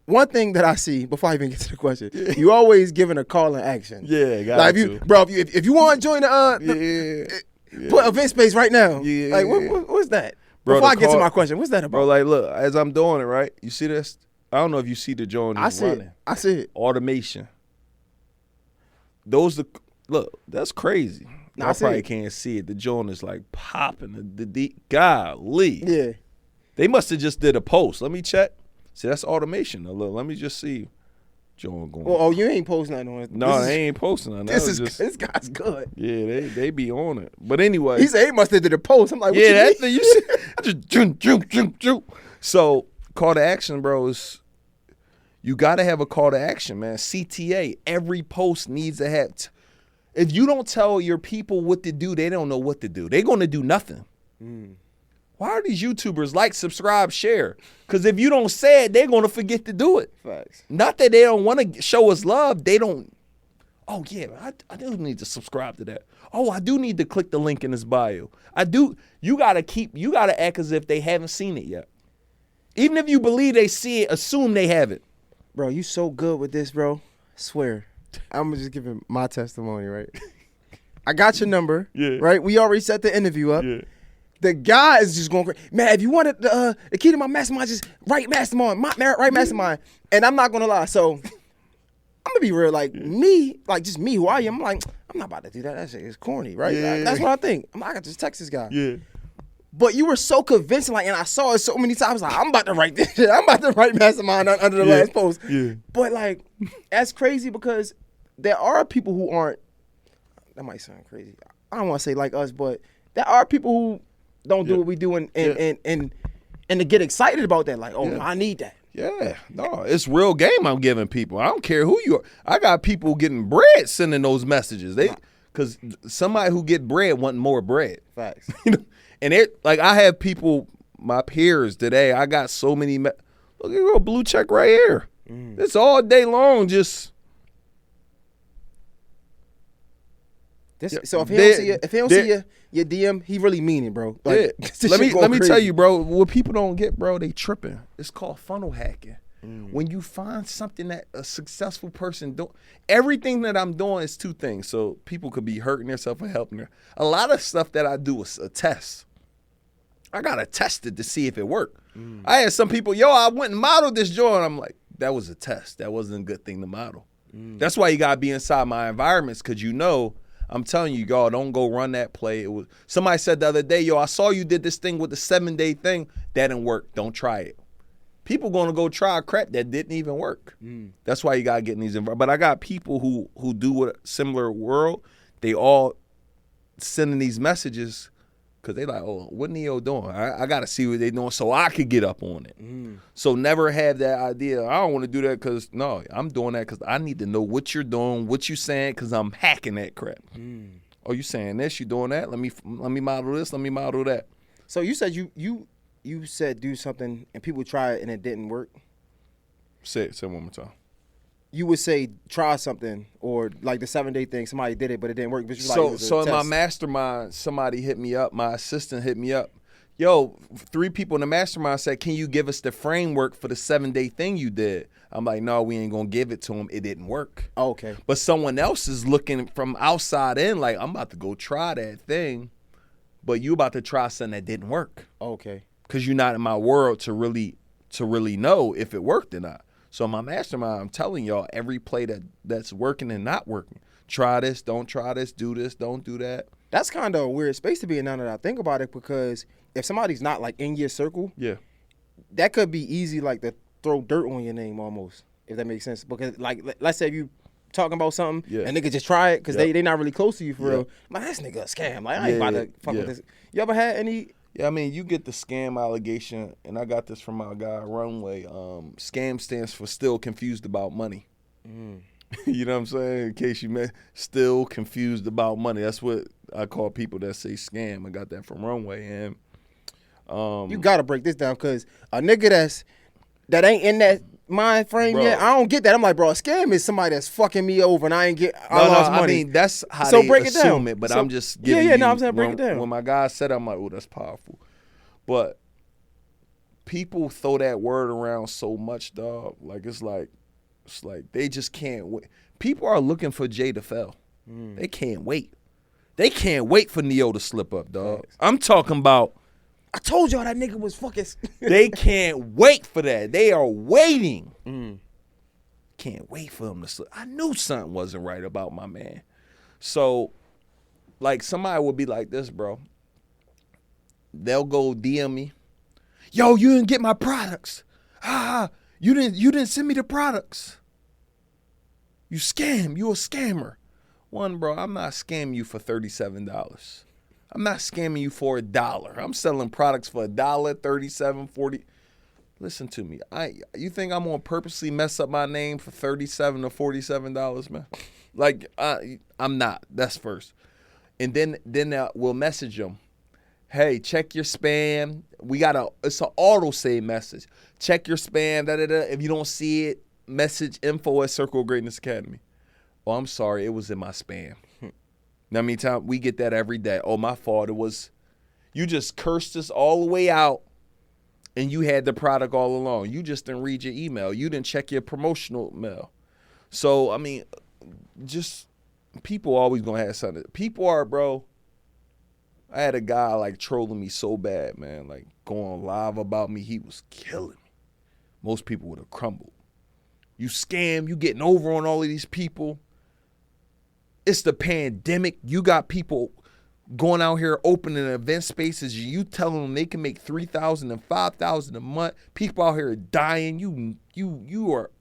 One thing that I see before I even get to the question, you always giving a call and action. Yeah, got like to. if you want to join the put event space right now. Yeah, like what's that? Bro, before I get to my question, what's that about? Bro, like, look, as I'm doing it, right? You see this? I don't know if you see the joint I see running. I see it. Automation. Look, that's crazy. No, I probably can't see it. The joint is like popping. The golly. Yeah. They must have just did a post. Let me check. See, that's automation. Now, look, let me just see. Joan going. Oh, you ain't posting nothing on it. No, they ain't posting on that. This guy's good. Yeah, they be on it. But anyway. He said he must have did a post. I'm like, what yeah, you that thing, you see. Just So, call to action, bro, is you got to have a call to action, man. CTA, every post needs to have. If you don't tell your people what to do, they don't know what to do. They're going to do nothing. Why are these YouTubers like, subscribe, share? Because if you don't say it, they're going to forget to do it. Facts. Not that they don't want to show us love. They don't. Oh, yeah, I do need to subscribe to that. Oh, I do need to click the link in his bio. I do. You got to act as if they haven't seen it yet. Even if you believe they see it, assume they haven't. Bro, you so good with this, bro. I swear. I'm just giving my testimony, right? I got your number, right? We already set the interview up. Yeah. The guy is just going crazy. Man, if you wanted the key to my mastermind, just write mastermind, write mastermind. And I'm not going to lie. So I'm going to be real. Like me, like just me, who I am, I'm like, I'm not about to do that. That shit is corny, right? Yeah. Like, that's what I think. I'm not going to just text this guy. Yeah. But you were so convincing, like, and I saw it so many times, like, I'm about to write this shit. I'm about to write mastermind under the last post. Yeah. But, like, that's crazy because there are people who aren't, that might sound crazy. I don't want to say like us, but there are people who don't do what we do and to get excited about that. Like, oh, I need that. Yeah, no, it's real game I'm giving people. I don't care who you are. I got people getting bread sending those messages. Because somebody who get bread want more bread. Facts. And it, like, I have people, my peers today. I got so many. Look at your blue check right here. It's all day long. Just so if he don't see your DM, he really mean it, bro. Like, let me tell you, bro. What people don't get, bro, they tripping. It's called funnel hacking. When you find something that a successful person do, everything that I'm doing is two things. So people could be hurting themselves or helping them. A lot of stuff that I do is a test. I gotta test it to see if it worked. I had some people, I went and modeled this joint. I'm like, that was a test. That wasn't a good thing to model. That's why you gotta be inside my environments, because I'm telling you, y'all, don't go run that play. It was somebody said the other day, I saw you did this thing with the 7-day thing. That didn't work. Don't try it. People gonna go try crap that didn't even work. That's why you gotta get in these environments. But I got people who do a similar world. They all sending these messages because they like, oh, what Neo doing? I gotta see what they doing so I could get up on it. So never have that idea. I don't want to do that because no, I'm doing that because I need to know what you're doing, what you saying, because I'm hacking that crap. Oh, you saying this? You doing that? Let me model this. Let me model that. So you said you said do something and people try it and it didn't work. Say it one more time. You would say try something, or like the 7-day thing, somebody did it but it didn't work. But So in my mastermind, somebody hit me up. My assistant hit me up. Yo, 3 people in the mastermind said, "Can you give us the framework for the 7-day thing you did?" I'm like, "No, we ain't gonna give it to him. It didn't work." Oh, okay. But someone else is looking from outside in, like, I'm about to go try that thing, but you about to try something that didn't work. Okay. Because you're not in my world to really know if it worked or not. So in my mastermind, I'm telling y'all every play that's working and not working. Try this, don't try this, do this, don't do that. That's kind of a weird space to be in now that I think about it, because if somebody's not like in your circle, that could be easy, like to throw dirt on your name almost, if that makes sense. Because like, let's say if you talking about something and nigga just try it because they not really close to you for real. Like, this nigga a scam. Like, I ain't about to fuck with this. You ever had any? Yeah, I mean, you get the scam allegation, and I got this from my guy, Runway. Scam stands for still confused about money. You know what I'm saying? In case you met, still confused about money. That's what I call people that say scam. I got that from Runway. And you got to break this down, because a nigga that ain't in that mind frame yet, I don't get that. I'm like, bro, a scam is somebody that's fucking me over and I lost money. I mean, that's how they break it assume down. it, but So, I'm just giving you. I'm saying break it down. When my guy said it, I'm like, oh, that's powerful. But people throw that word around so much, dog. Like, it's like they just can't wait. People are looking for Jay to fail. They can't wait. They can't wait for Neo to slip up, dog. I'm talking about, I told y'all that nigga was fucking. they can't wait for that. They are waiting. Can't wait for him to slip. I knew something wasn't right about my man. So, like, somebody would be like this, bro. They'll go DM me. Yo, you didn't get my products. You didn't send me the products. You scam. You a scammer. One, bro, I'm not scamming you for $37. I'm not scamming you for $1. I'm selling products for $1, $37, $40. Listen to me. You think I'm gonna purposely mess up my name for $37 or $47, man? Like, I'm not. That's first. And then we'll message them. Hey, check your spam. It's an auto save message. Check your spam. If you don't see it, message info@Circle of Greatness Academy. Oh, I'm sorry, it was in my spam. Now, I mean, we get that every day. Oh, my fault. You just cursed us all the way out, and you had the product all along. You just didn't read your email. You didn't check your promotional mail. So, I mean, just people always gonna have something. People are, bro. I had a guy like trolling me so bad, man, like going live about me. He was killing me. Most people would have crumbled. You scam, you getting over on all of these people. It's the pandemic. You got people going out here opening event spaces. You telling them they can make $3,000 and $5,000 a month. People out here dying. You are,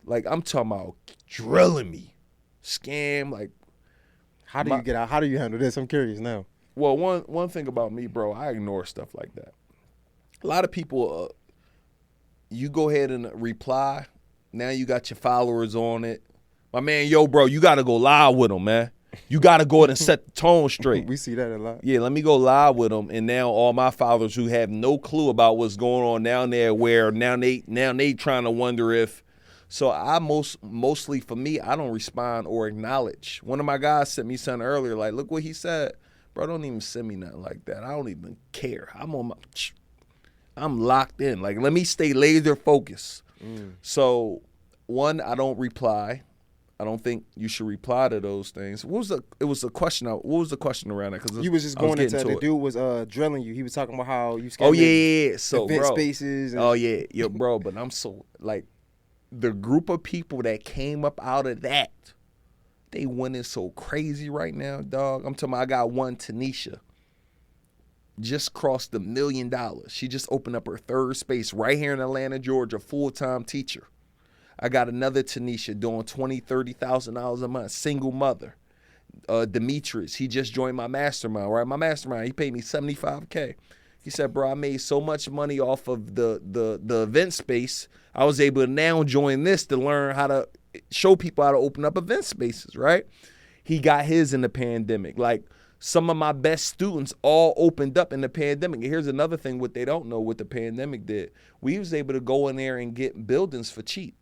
like, I'm talking about drilling me. Scam, like. How do you get out? How do you handle this? I'm curious now. Well, one thing about me, bro, I ignore stuff like that. A lot of people, you go ahead and reply. Now you got your followers on it. My man, yo, bro, you got to go live with them, man. You got to go ahead and set the tone straight. We see that a lot. Yeah, let me go live with them. And now all my followers who have no clue about what's going on down there, where now they trying to wonder if. So I mostly for me, I don't respond or acknowledge. One of my guys sent me something earlier, like, look what he said. Bro, don't even send me nothing like that. I don't even care. I'm locked in. Like, let me stay laser focused. So, one, I don't reply. I don't think you should reply to those things. What was the question around that? Because you was just going into the dude was drilling you. He was talking about how you scared. Oh yeah. So event bro, spaces. Oh yeah, yo, bro. But I'm so like the group of people that came up out of that, they winning so crazy right now, dog. I'm talking about, I got one, Tanisha, just crossed $1 million. She just opened up her third space right here in Atlanta, Georgia, full-time teacher. I got another Tanisha doing $20,000, $30,000 a month, single mother. Demetrius, he just joined my mastermind, right? My mastermind, he paid me $75K. He said, bro, I made so much money off of the event space. I was able to now join this to learn how to show people how to open up event spaces, right? He got his in the pandemic. Like, some of my best students all opened up in the pandemic. And here's another thing, what they don't know, what the pandemic did. We was able to go in there and get buildings for cheap,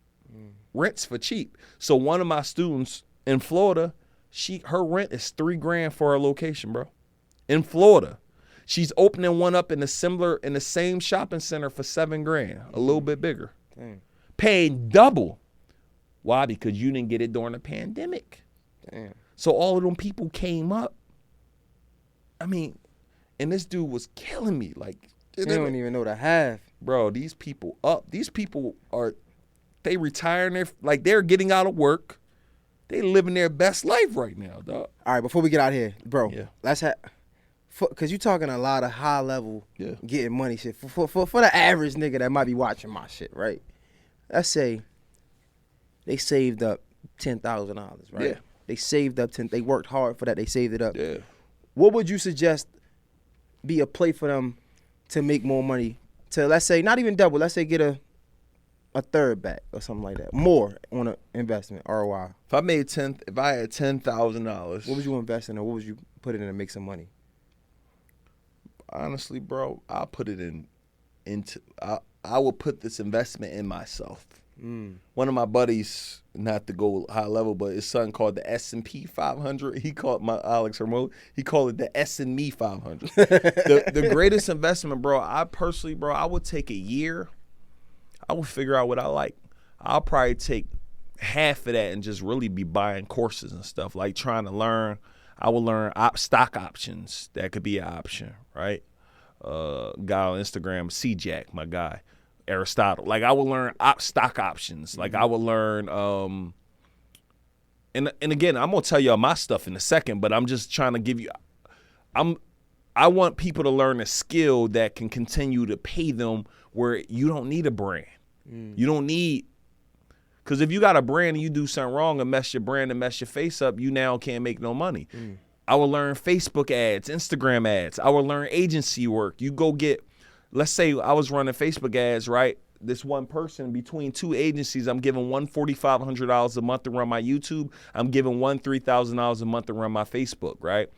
rents for cheap. So one of my students in Florida, her rent is $3,000 for her location, bro. In Florida. She's opening one up in the same shopping center for $7,000, a little bit bigger. Dang. Paying double. Why? Because you didn't get it during the pandemic. Damn. So all of them people came up. I mean, and this dude was killing me. Like, they don't even know the half. Bro, these people they retiring, they're getting out of work. They living their best life right now, dog. All right, before we get out here, bro, yeah. Let's have, because you talking a lot of high level getting money shit. For the average nigga that might be watching my shit, right? Let's say they saved up $10,000, right? Yeah. They saved up they worked hard for that, they saved it up. Yeah. What would you suggest be a play for them to make more money? To, let's say, not even double, let's say get a third back or something like that. More on an investment, ROI. If I had $10,000. What would you invest in, or what would you put it in to make some money? Honestly, bro, I'll put it I will put this investment in myself. One of my buddies, not to go high level, but his son called the S&P 500. He called Alex Hermo. He called it the S&Me 500. the greatest investment, bro. I would take a year. I would figure out what I like. I'll probably take half of that and just really be buying courses and stuff, like trying to learn. I will learn stock options. That could be an option, right? Guy on Instagram, C-Jack, my guy. Aristotle. Like, I will learn stock options. Like, I will learn and again, I'm gonna tell y'all my stuff in a second, but I'm just trying to give you I want people to learn a skill that can continue to pay them where you don't need a brand. You don't need, because if you got a brand and you do something wrong and mess your brand and mess your face up, you now can't make no money. I will learn Facebook ads, Instagram ads. I will learn agency work. You go get, let's say I was running Facebook ads, right? This one person between two agencies, I'm giving one $4,500 a month to run my YouTube. I'm giving one $3,000 a month to run my Facebook, right?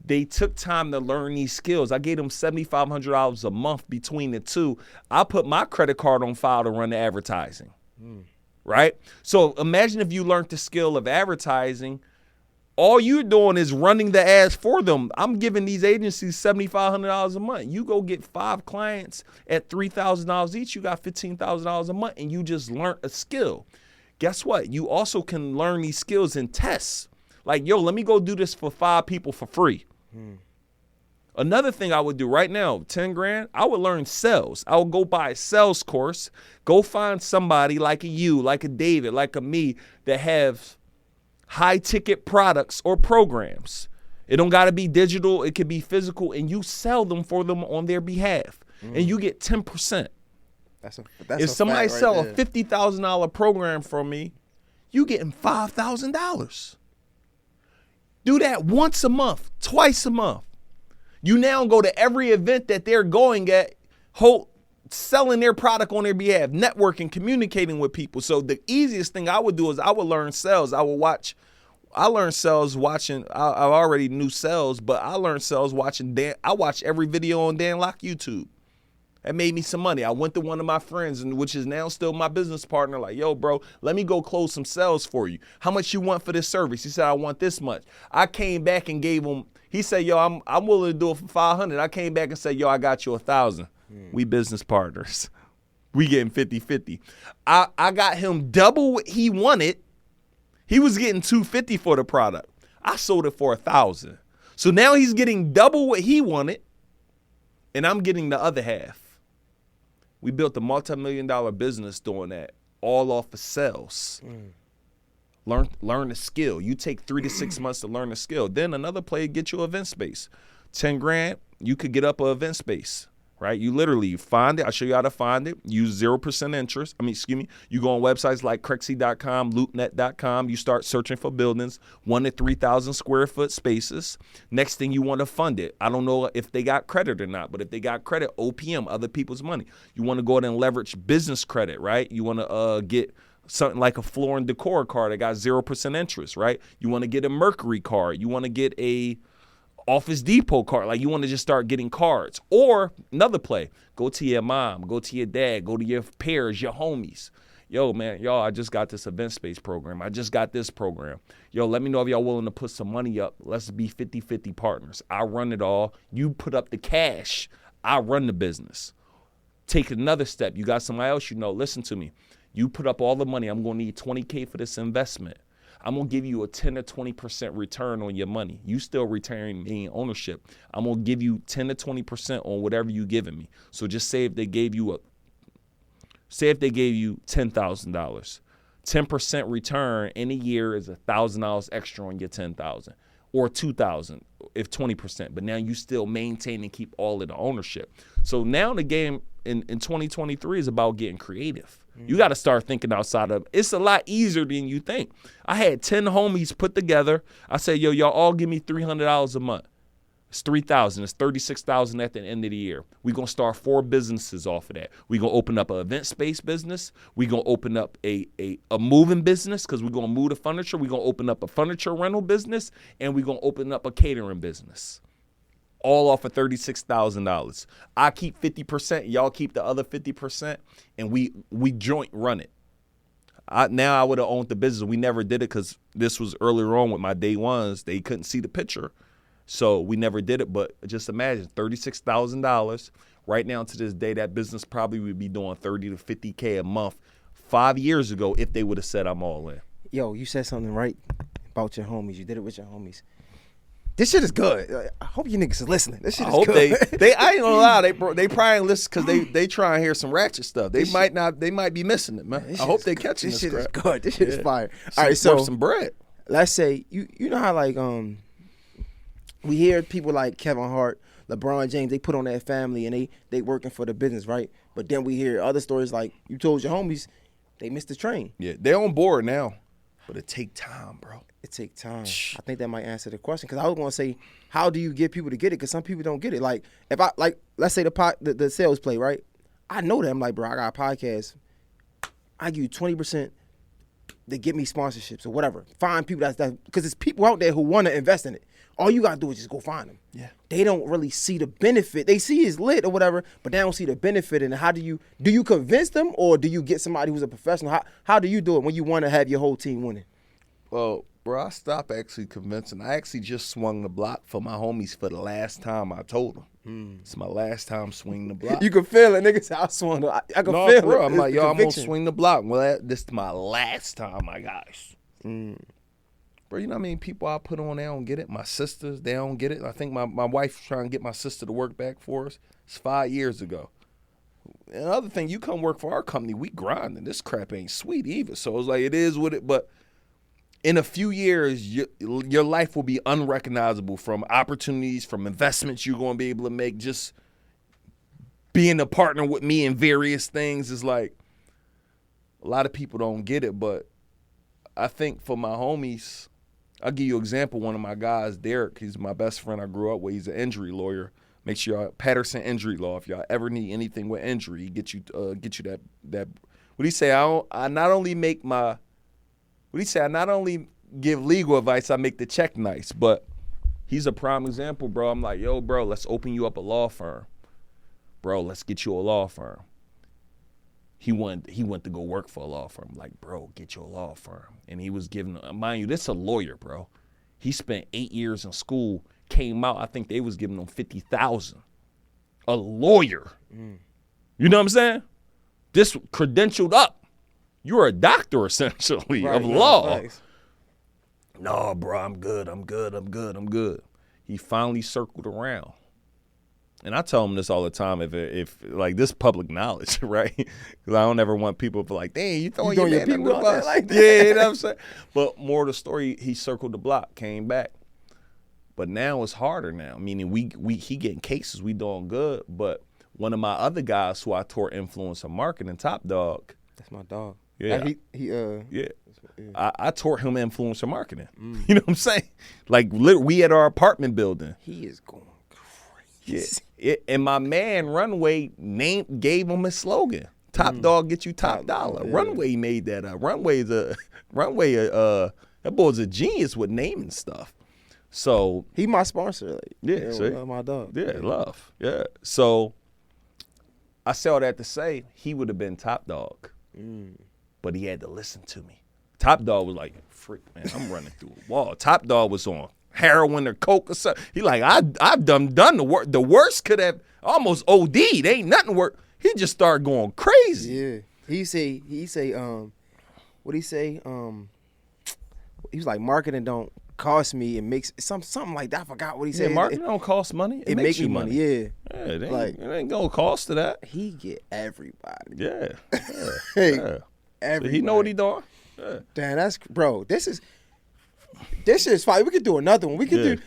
They took time to learn these skills. I gave them $7,500 a month between the two. I put my credit card on file to run the advertising, right? So imagine if you learned the skill of advertising. All you're doing is running the ads for them. I'm giving these agencies $7,500 a month. You go get 5 clients at $3,000 each. You got $15,000 a month, and you just learned a skill. Guess what? You also can learn these skills in tests. Like, yo, let me go do this for 5 people for free. Another thing I would do right now, $10,000, I would learn sales. I would go buy a sales course. Go find somebody like a you, like a David, like a me that have high ticket products or programs. It don't got to be digital. It could be physical, and you sell them for them on their behalf, and you get 10%. That's if somebody sell a $50,000 program from me, you getting $5,000. Do that once a month, twice a month. You now go to every event that they're going at, selling their product on their behalf, networking, communicating with people. So the easiest thing I would do is I would learn sales. I I learned sales watching. I already knew sales, but I learned sales watching Dan. I watched every video on Dan Locke YouTube. That made me some money. I went to one of my friends, and which is now still my business partner, like, yo, bro, let me go close some sales for you. How much you want for this service? He said, I want this much. I came back and gave him, he said, yo, I'm willing to do it for 500. I came back and said, yo, I got you 1,000. We business partners. We getting 50-50. I got him double what he wanted. He was getting $250 for the product. I sold it for 1,000. So now he's getting double what he wanted, and I'm getting the other half. We built a multi-million-dollar business doing that, all off of sales. Learn the skill. You take 3 to 6 months to learn the skill. Then another play, get you an event space. 10 grand, you could get up an event space, right? You literally find it. I'll show you how to find it. Use 0% interest. You go on websites like Crexy.com, LoopNet.com. You start searching for buildings, 1,000 to 3,000 square foot spaces. Next thing, you want to fund it. I don't know if they got credit or not, but if they got credit, OPM, other people's money. You want to go ahead and leverage business credit, right? You want to get something like a Floor and Decor card that got 0% interest, right? You want to get a Mercury card. You want to get a Office Depot card. Like, you want to just start getting cards. Or another play, go to your mom, go to your dad, go to your peers, your homies. Yo, man, y'all, I just got this event space program. I just got this program. Yo, let me know if y'all willing to put some money up. Let's be 50-50 partners. I run it all. You put up the cash. I run the business. Take another step. You got somebody else you know. Listen to me. You put up all the money. I'm going to need $20K for this investment. I'm going to give you a 10 to 20% return on your money. You still retaining me ownership. I'm going to give you 10 to 20% on whatever you giving me. So just say if they gave you $10,000, 10% return in a year is $1,000 extra on your $10,000, or $2,000 if 20%. But now you still maintain and keep all of the ownership. So now the game in 2023 is about getting creative. You got to start thinking outside of it. It's a lot easier than you think. I had 10 homies put together. I said, yo, y'all all give me $300 a month. It's $3,000. It's $36,000 at the end of the year. We're going to start 4 businesses off of that. We're going to open up an event space business. We're going to open up a moving business because we're going to move the furniture. We're going to open up a furniture rental business, and we're going to open up a catering business. All off of $36,000. I keep 50%, y'all keep the other 50%, and we joint run it. Now I would have owned the business. We never did it because this was earlier on with my day ones. They couldn't see the picture, so we never did it. But just imagine $36,000. Right now to this day, that business probably would be doing 30 to 50K a month 5 years ago if they would have said I'm all in. Yo, you said something right about your homies. You did it with your homies. This shit is good. I hope you niggas is listening. This shit is good. I ain't gonna lie, they probably listen because they try and hear some ratchet stuff. They might be missing it, man. I hope they catching this shit crap. Is good. This shit is fire. All right, so some bread. Let's say you know how like we hear people like Kevin Hart, LeBron James, they put on their family and they working for the business, right? But then we hear other stories like you told your homies they missed the train. Yeah, they're on board now, but it take time, bro. It take time. I think that might answer the question because I was going to say, how do you get people to get it? Because some people don't get it. Like if I let's say the sales play, right? I know that I'm like, bro, I got a podcast. I give you 20% to get me sponsorships or whatever. Find people that because there's people out there who want to invest in it. All you gotta do is just go find them. Yeah. They don't really see the benefit. They see it's lit or whatever, but they don't see the benefit in it. How do you convince them or do you get somebody who's a professional? How do you do it when you want to have your whole team winning? Well, bro, I stopped actually convincing. I actually just swung the block for my homies for the last time I told them. It's my last time swinging the block. You can feel it, niggas. I swung. I can feel it. I'm like, yo, I'm gonna swing the block. Well, this is my last time, my guys. Bro, you know what I mean? People I put on, they don't get it. My sisters, they don't get it. I think my wife trying to get my sister to work back for us. It's 5 years ago. And another thing, you come work for our company, we grinding. This crap ain't sweet either. So it's like, it is what it, but in a few years, your life will be unrecognizable from opportunities, from investments you're going to be able to make. Just being a partner with me in various things is like, a lot of people don't get it. But I think for my homies, I'll give you an example. One of my guys, Derek, he's my best friend I grew up with. He's an injury lawyer. Make sure y'all, Patterson Injury Law. If y'all ever need anything with injury, he get you that. What do you say? I not only give legal advice. I make the check nice, but he's a prime example, bro. I'm like, yo, bro, let's open you up a law firm. Bro, let's get you a law firm. He went to go work for a law firm. Like, bro, get you a law firm. And he was giving, mind you, this is a lawyer, bro. He spent 8 years in school, came out, I think they was giving him $50,000. A lawyer. You know what I'm saying? This credentialed up. You're a doctor, essentially, of law. Nice. No, bro, I'm good. He finally circled around. And I tell him this all the time, if like this public knowledge, right? Because I don't ever want people to be like, dang, you throwing your man under the bus. Like that. Yeah, you know what I'm saying? But more of the story, he circled the block, came back. But now it's harder now, meaning he getting cases, we doing good. But one of my other guys who I taught influencer marketing, Top Dog. That's my dog. Yeah. Yeah. I taught him influencer marketing. You know what I'm saying? Like, we at our apartment building. He is going crazy. Yeah. And my man Runway gave him his slogan. Top dog, get you top dollar. Yeah. Runway made that up. Runway, that boy's a genius with naming stuff. So he my sponsor. Like, yeah, see? My dog. Yeah, love. Yeah. So I say all that to say he would have been top dog. But he had to listen to me. Top Dog was like, freak, man, I'm running through a wall. Top Dog was on heroin or coke or something. He like, I've done the worst. The worst could have almost OD'd. Ain't nothing worse. He just started going crazy. Yeah. He say, what he say? He was like, marketing don't cost me. It makes something like that. I forgot what he said. Yeah, marketing don't cost money. It makes you money. Yeah. Yeah, it ain't gonna cost to that. He get everybody. Yeah. Everybody. So he know what he doing. Yeah. Damn, that's bro. This is fine. We could do another one. We could do,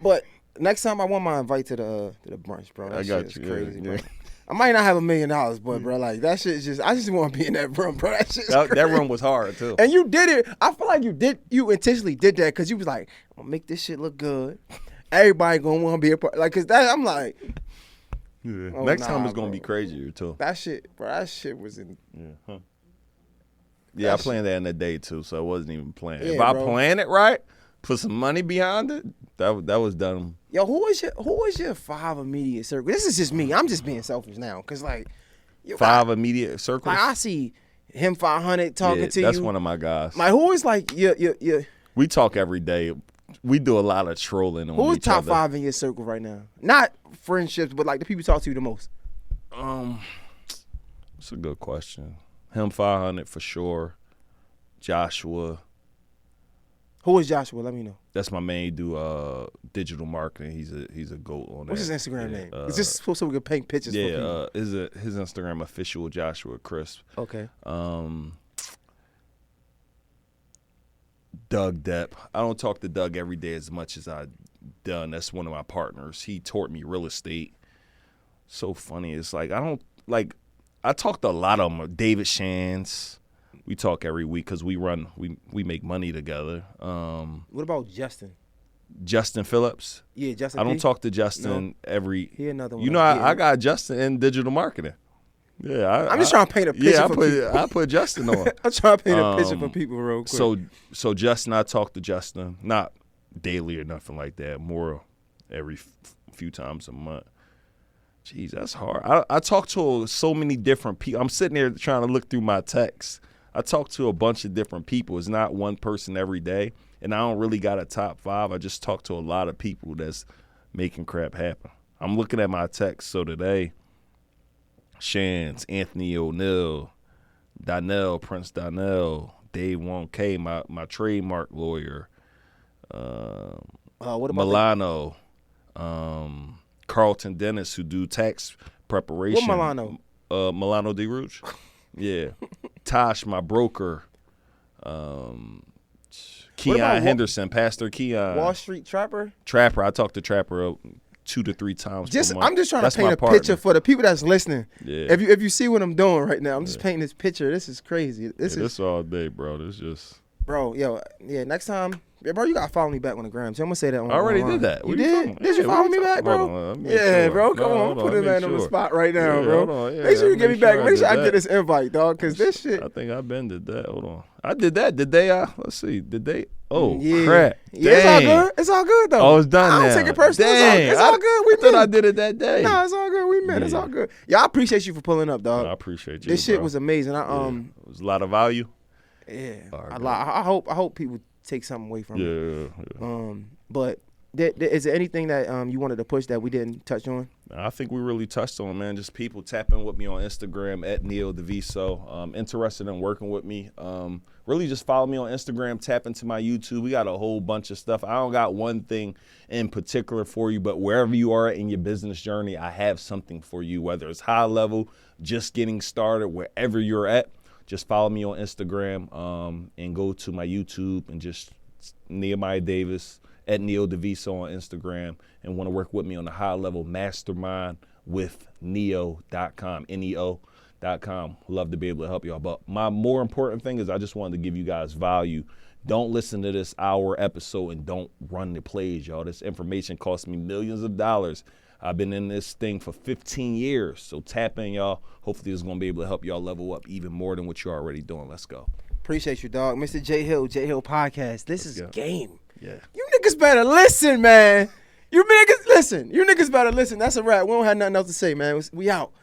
but next time I want my invite to the brunch, bro. That I got shit you. is crazy, Yeah. bro. I might not have $1 million, but bro, like that shit is I just want to be in that room, bro. That shit's crazy. That room was hard too. And you did it. I feel like you intentionally did that because you was like, I'm gonna make this shit look good. Everybody gonna want to be a part. Like, cause that I'm like. Yeah. Next time it's gonna be crazier too. That shit, bro. That shit was in. Yeah. Huh. Yeah, I planned that in the day too, so I wasn't even playing. Yeah, if I bro. plan it right, put some money behind it, that was done. Yo, who is your 5 immediate circle? This is just me. I'm just being selfish now, cause like 5 immediate circles. Like I see him 500 talking to you. That's one of my guys. Like who is like your We talk every day. We do a lot of trolling on each other. Who's top 5 in your circle right now? Not friendships, but like the people you talk to the most. That's a good question. Him 500 for sure. Joshua. Who is Joshua? Let me know. That's my man. He do digital marketing. He's a goat on that. What's his Instagram name? Is this supposed to we can paint pictures for people? His Instagram official Joshua Crisp. Okay. Doug Depp. I don't talk to Doug every day as much as I've done. That's one of my partners. He taught me real estate. So funny. It's like I talked to a lot of them. David Shands. We talk every week because we make money together. What about Justin? Justin Phillips? Yeah, Justin. I don't talk to Justin every. He another one. You know, I got Justin in digital marketing. Yeah, I'm just trying to paint a picture. I put Justin on. I'm trying to paint a picture for people real quick. So Justin, I talk to Justin, not daily or nothing like that. More every few times a month. Jeez, that's hard. I talk to so many different people. I'm sitting there trying to look through my texts. I talk to a bunch of different people. It's not one person every day, and I don't really got a top 5. I just talk to a lot of people that's making crap happen. I'm looking at my texts. So today, Shands, Anthony O'Neill, Prince Donnell, Dave 1K, my trademark lawyer, what about Milano, Carlton Dennis, who do tax preparation. What Milano? Milano D. Rouge. Yeah. Tosh, my broker. Keon Henderson, Pastor Keon. Wall Street Trapper? Trapper. I talk to Trapper 2 to 3 times per month. I'm just trying to paint a picture for the people that's listening. Yeah. If you see what I'm doing right now, I'm just painting this picture. This is crazy. This all day, bro. This just. Bro, yeah. Next time, Yeah, bro, you gotta follow me back on the gram. So I'm gonna say that on I already online. did that. You What did? Did you follow me back, bro? Hold on, let me Yeah, sure. bro. Come No, on, hold I'm putting let man me on the sure. spot right now, Yeah, bro. hold on, yeah, Make sure you I get me make back. sure I Make sure I did get that. this invite, dog, because this shit. I think I've been did that. Hold on. I did that. Did they? Let's see. Did they? Oh, Yeah. crap. Yeah, it's all Dang. good. It's all good though. Oh, it's done I now. don't take it personal. Dang. It's all good. We I thought men. I did it that day. No, it's all good. We men. It's Yeah. all good. Yeah, I appreciate you for pulling up, dog. I appreciate you. This shit bro. was amazing. Yeah. It was a lot of value. Yeah. All right, I hope people take something away from it. Yeah. But is there anything that you wanted to push that we didn't touch on? I think we really touched on, man. Just people tapping with me on Instagram at Neo DeViso. Interested in working with me. Really just follow me on Instagram, tap into my YouTube. We got a whole bunch of stuff. I don't got one thing in particular for you, but wherever you are in your business journey, I have something for you, whether it's high level, just getting started, wherever you're at. Just follow me on Instagram and go to my YouTube and just Nehemiah Davis at Neo DeViso on Instagram and want to work with me on the high level mastermind with neo.com, NEO.com. Love to be able to help y'all. But my more important thing is I just wanted to give you guys value. Don't listen to this hour episode and don't run the plays, y'all. This information cost me millions of dollars. I've been in this thing for 15 years. So tap in, y'all. Hopefully this is going to be able to help y'all level up even more than what you're already doing. Let's go. Appreciate you, dog. Mr. J Hill Podcast. This is go. game. Yeah. You niggas better listen, man. You niggas better listen. That's a wrap. We don't have nothing else to say, man. We out.